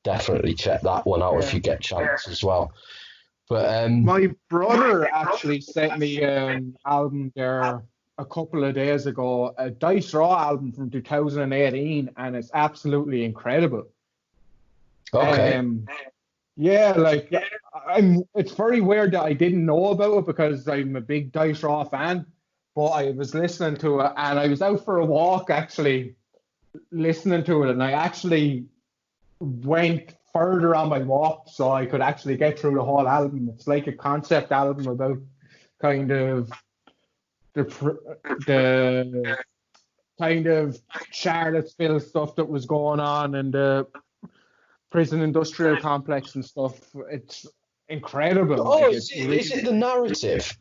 definitely check that one out if you get a chance as well. But my brother actually sent me an album there a couple of days ago, a Dice Raw album from 2018, and it's absolutely incredible. okay. Yeah, like it's very weird that I didn't know about it because I'm a big Dice Raw fan, but I was listening to it and I was out for a walk actually listening to it, and I actually went further on my walk so I could actually get through the whole album. It's like a concept album about kind of the kind of Charlottesville stuff that was going on and the prison industrial complex and stuff. It's incredible. Oh, Like, is it the narrative?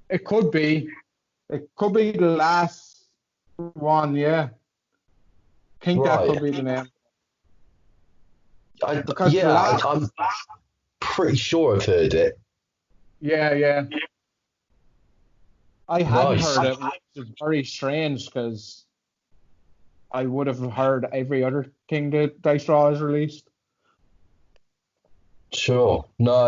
It could be. It could be the last one, yeah. I think that could be the name. I'm pretty sure I've heard it. Yeah. I hadn't Nice. heard it, which is very strange because I would have heard every other thing that Dice Raw has released. Sure. No,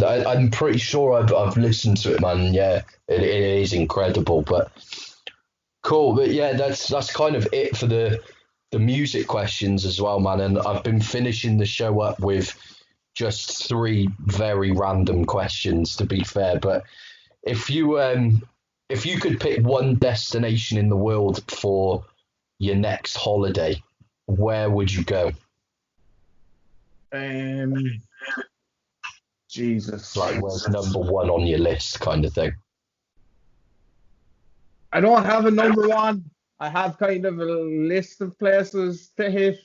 I'm pretty sure I've listened to it, man. Yeah, it is incredible. But cool. But yeah, that's kind of it for the music questions as well, man. And I've been finishing the show up with just 3 very random questions, to be fair. But if you could pick one destination in the world for your next holiday, where would you go? Jesus. Like, where's number 1 on your list, kind of thing? I don't have a number 1. I have kind of a list of places to hit.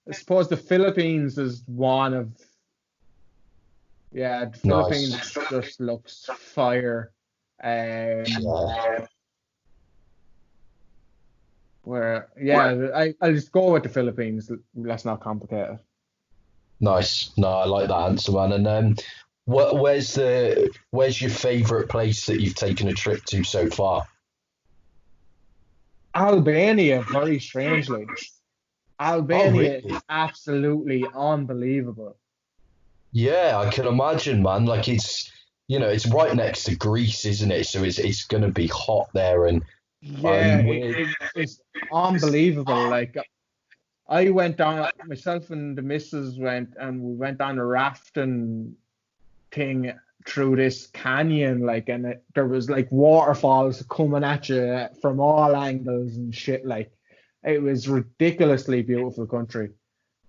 I suppose the Philippines is one of. Yeah, the Philippines Nice. just looks fire. Yeah. I'll just go with the Philippines. Let's not complicate it. Nice. No, I like that answer, man. And where's your favourite place that you've taken a trip to so far? Albania, very strangely. Oh, Albania really? is absolutely unbelievable. Yeah, I can imagine, man. Like it's right next to Greece, isn't it? So it's gonna be hot there, and Yeah, um, we're, it's unbelievable. Like I went down, myself and the missus went, and we went on a rafting thing through this canyon, like, and there was like waterfalls coming at you from all angles and shit. Like, it was ridiculously beautiful country,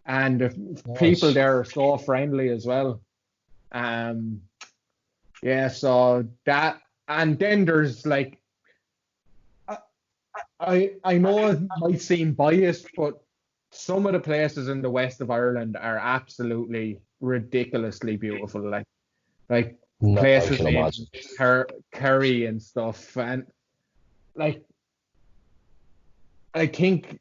and the people nice. there are so friendly as well. Um, yeah, so that, and then there's like, I I know it might seem biased, but some of the places in the west of Ireland are absolutely ridiculously beautiful. Like No, I places can in imagine. Kerry and stuff. And like I think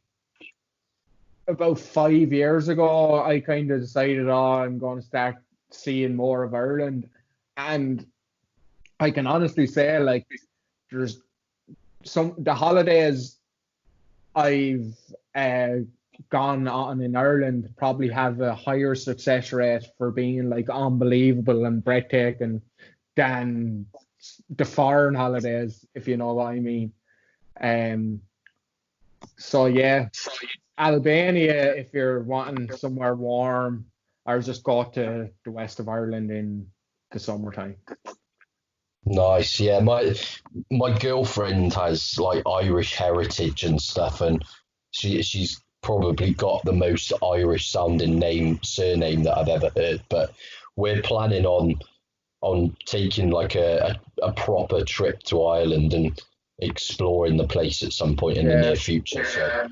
about 5 years ago, I kind of decided, oh, I'm going to start seeing more of Ireland. And I can honestly say, like, there's the holidays I've gone on in Ireland probably have a higher success rate for being like unbelievable and breathtaking than the foreign holidays, if you know what I mean. Um, so yeah, Albania, if you're wanting somewhere warm, or just go to the west of Ireland in the summertime. Nice. Yeah, my girlfriend has like Irish heritage and stuff, and she's probably got the most Irish sounding surname that I've ever heard. But we're planning on taking like a proper trip to Ireland and exploring the place at some point in the Yeah, near future. So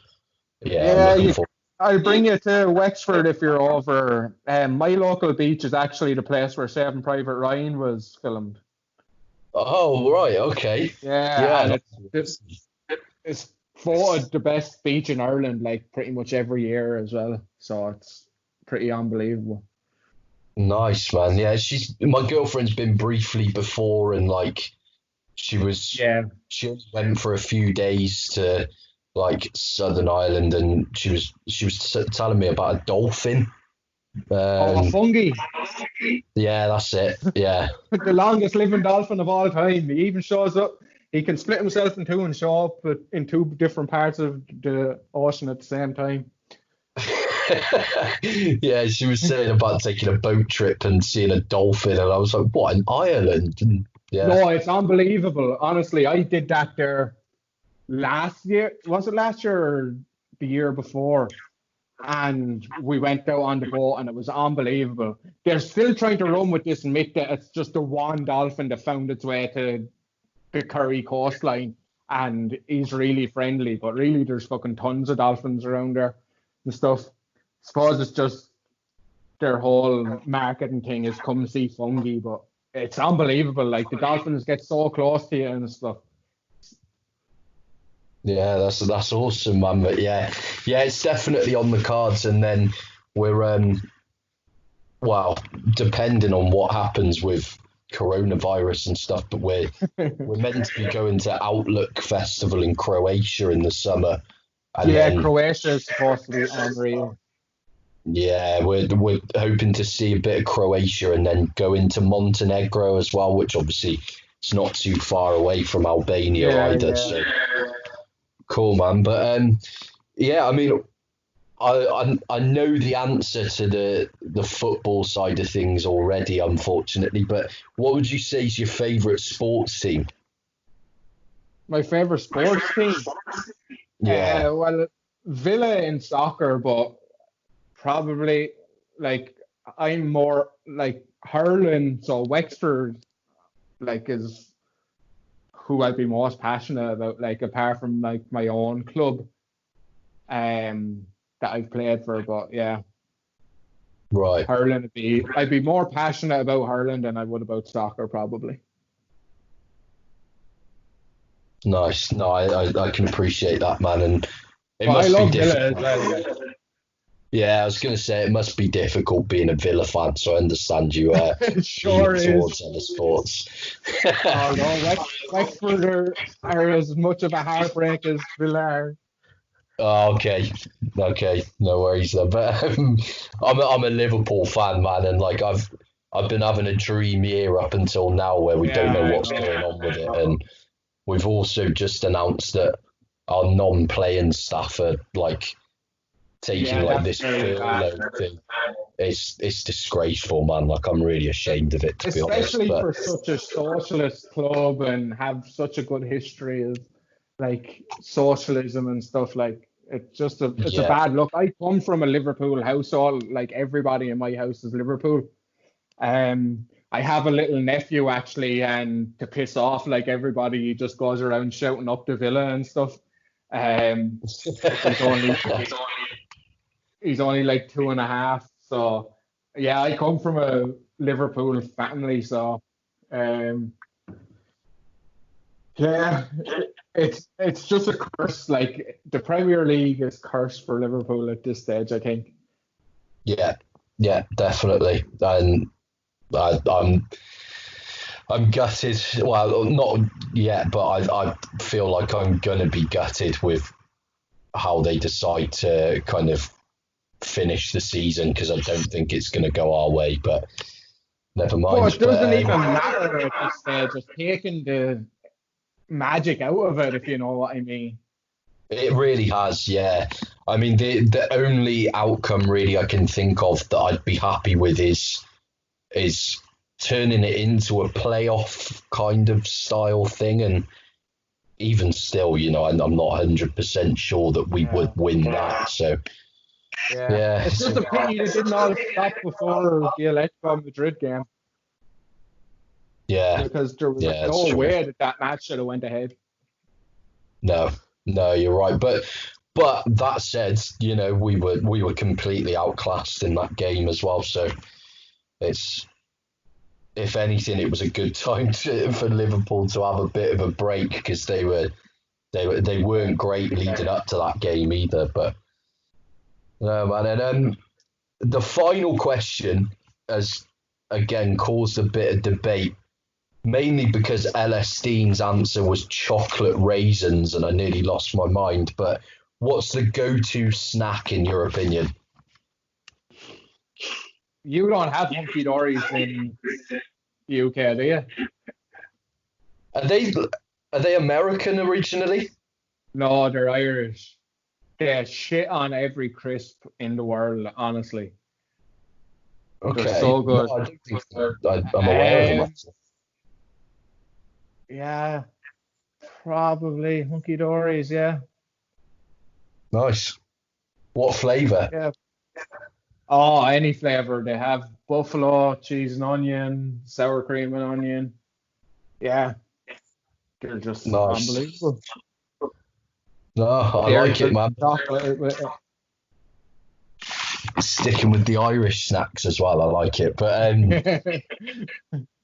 yeah, I'm yeah. looking forward. I'll bring you to Wexford if you're over. My local beach is actually the place where Saving Private Ryan was filmed. Oh, right, okay. Yeah, Yeah, and that's it's voted the best beach in Ireland like pretty much every year as well. So it's pretty unbelievable. nice, man. Yeah, she's my girlfriend's been briefly before, and like she was Yeah. she only went for a few days to like Southern Ireland, and she was telling me about a dolphin. Oh, Um, fungi, yeah, that's it. Yeah. the longest living dolphin of all time. He even shows up. He can split himself in two and show up in two different parts of the ocean at the same time. Yeah, she was saying about taking a boat trip and seeing a dolphin, and I was like, "What in Ireland?" And yeah, No, it's unbelievable. Honestly, I did that there last year. Was it last year or the year before? And we went out on the boat and it was unbelievable. They're still trying to run with this myth that it's just the one dolphin that found its way to the Kerry coastline and he's really friendly, but really there's fucking tons of dolphins around there and stuff. Suppose it's just their whole marketing thing is come see fungi, but it's unbelievable. Like the dolphins get so close to you and stuff. yeah, that's awesome, man. But yeah, it's definitely on the cards, and then we're well, depending on what happens with coronavirus and stuff, but we're meant to be going to Outlook Festival in Croatia in the summer, and Yeah, then Croatia is supposed to be unreal. yeah, we're hoping to see a bit of Croatia and then go into Montenegro as well, which obviously it's not too far away from Albania Yeah, either. yeah. So cool, man. But yeah, I mean, I know the answer to the football side of things already, unfortunately. But what would you say is your favourite sports team? My favorite sports team. Yeah, Well, Villa in soccer, but probably like I'm more like hurling. So Wexford, like is who I'd be most passionate about, like apart from like my own club that I've played for. But yeah, Right. hurling I'd be more passionate about hurling than I would about soccer probably. Nice. No, I can appreciate that, man. And it But I must be love Villa as difficult. well. Yeah. Yeah, I was going to say it must be difficult being a Villa fan, so I understand you It sure leaning towards is. other sports. Oh no, Wexford are as much of a heartbreak as Villa are. Oh, okay, no worries then. But I'm a Liverpool fan, man, and like I've been having a dream year up until now where we don't Yeah, know I what's know. going on with it, and we've also just announced that our non-playing staff are like taking Yeah, like that's this very bad. furlough thing. It's disgraceful, man. Like I'm really ashamed of it, to be honest. Especially But for such a socialist club and have such a good history of like socialism and stuff. Like it's a yeah, bad look. I come from a Liverpool household. Like everybody in my house is Liverpool. I have a little nephew actually, and to piss off like everybody, he just goes around shouting up the Villa and stuff. He's only he's only like 2.5. So yeah, I come from a Liverpool family, so um, yeah, it's just a curse. Like the Premier League is cursed for Liverpool at this stage, I think. yeah, definitely. And I'm gutted. Well, not yet, but I feel like I'm gonna be gutted with how they decide to kind of finish the season because I don't think it's gonna go our way. But never But mind. it doesn't But even matter at this stage. It's taking the magic out of it, if you know what I mean. it really has, yeah. I mean, the only outcome really I can think of that I'd be happy with is turning it into a playoff kind of style thing. And even still, I'm not 100% sure that we Yeah. would win that. So, Yeah. yeah, It's just a pity they didn't all stop before the Atletico Madrid game yeah, because there was yeah, it's no true. way that match should have went ahead. No, no, you're right. But that said, we were completely outclassed in that game as well. So it's if anything, it was a good time for Liverpool to have a bit of a break because they weren't great leading up to that game either. But no, man. And the final question has again caused a bit of debate, mainly because LS Dean's answer was chocolate raisins, and I nearly lost my mind. But what's the go-to snack in your opinion? You don't have hunky dories in the UK, do you? Are they American originally? No, they're Irish. They shit on every crisp in the world, honestly. Okay. They're so good. No, I don't think so. I'm aware of them. Actually. Yeah, probably hunky dories. Yeah, Nice. What flavour? yeah. Oh, any flavor they have: buffalo, cheese and onion, sour cream and onion. Yeah, they're just Nice. unbelievable. No, I like it, man. Chocolate with it. Sticking with the Irish snacks as well. I like it. But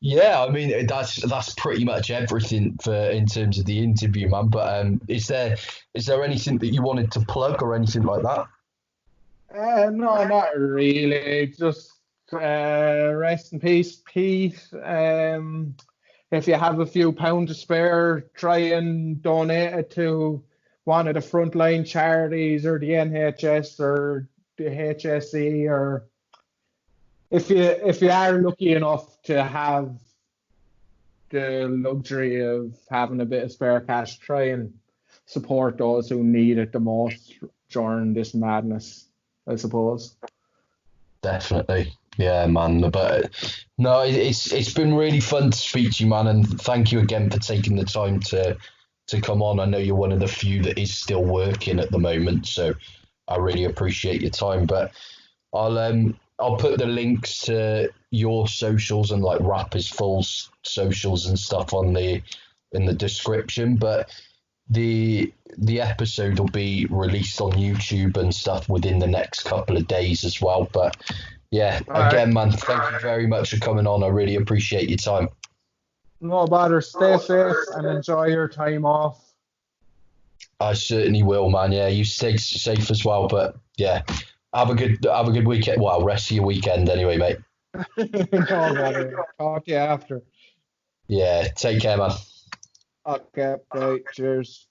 yeah, I mean that's pretty much everything in terms of the interview, man. But is there anything that you wanted to plug or anything like that? No, not really. Just rest in peace, Pete. If you have a few pounds to spare, try and donate it to one of the frontline charities or the NHS or the HSE, or if you are lucky enough to have the luxury of having a bit of spare cash, try and support those who need it the most during this madness, I suppose. Definitely. Yeah, man. But no, it's been really fun to speak to you, man, and thank you again for taking the time to come on. I know you're one of the few that is still working at the moment, so I really appreciate your time. But I'll put the links to your socials and like Rappers Full's socials and stuff on the in the description. But the episode will be released on YouTube and stuff within the next couple of days as well. But yeah, again, man, thank you very much for coming on. I really appreciate your time. No bother. Stay safe and enjoy your time off. I certainly will, man. Yeah, you stay safe as well. But yeah, have a good weekend. Well, rest of your weekend anyway, mate. No bother. Talk to you after. Yeah, take care, man. Okay, right. Cheers.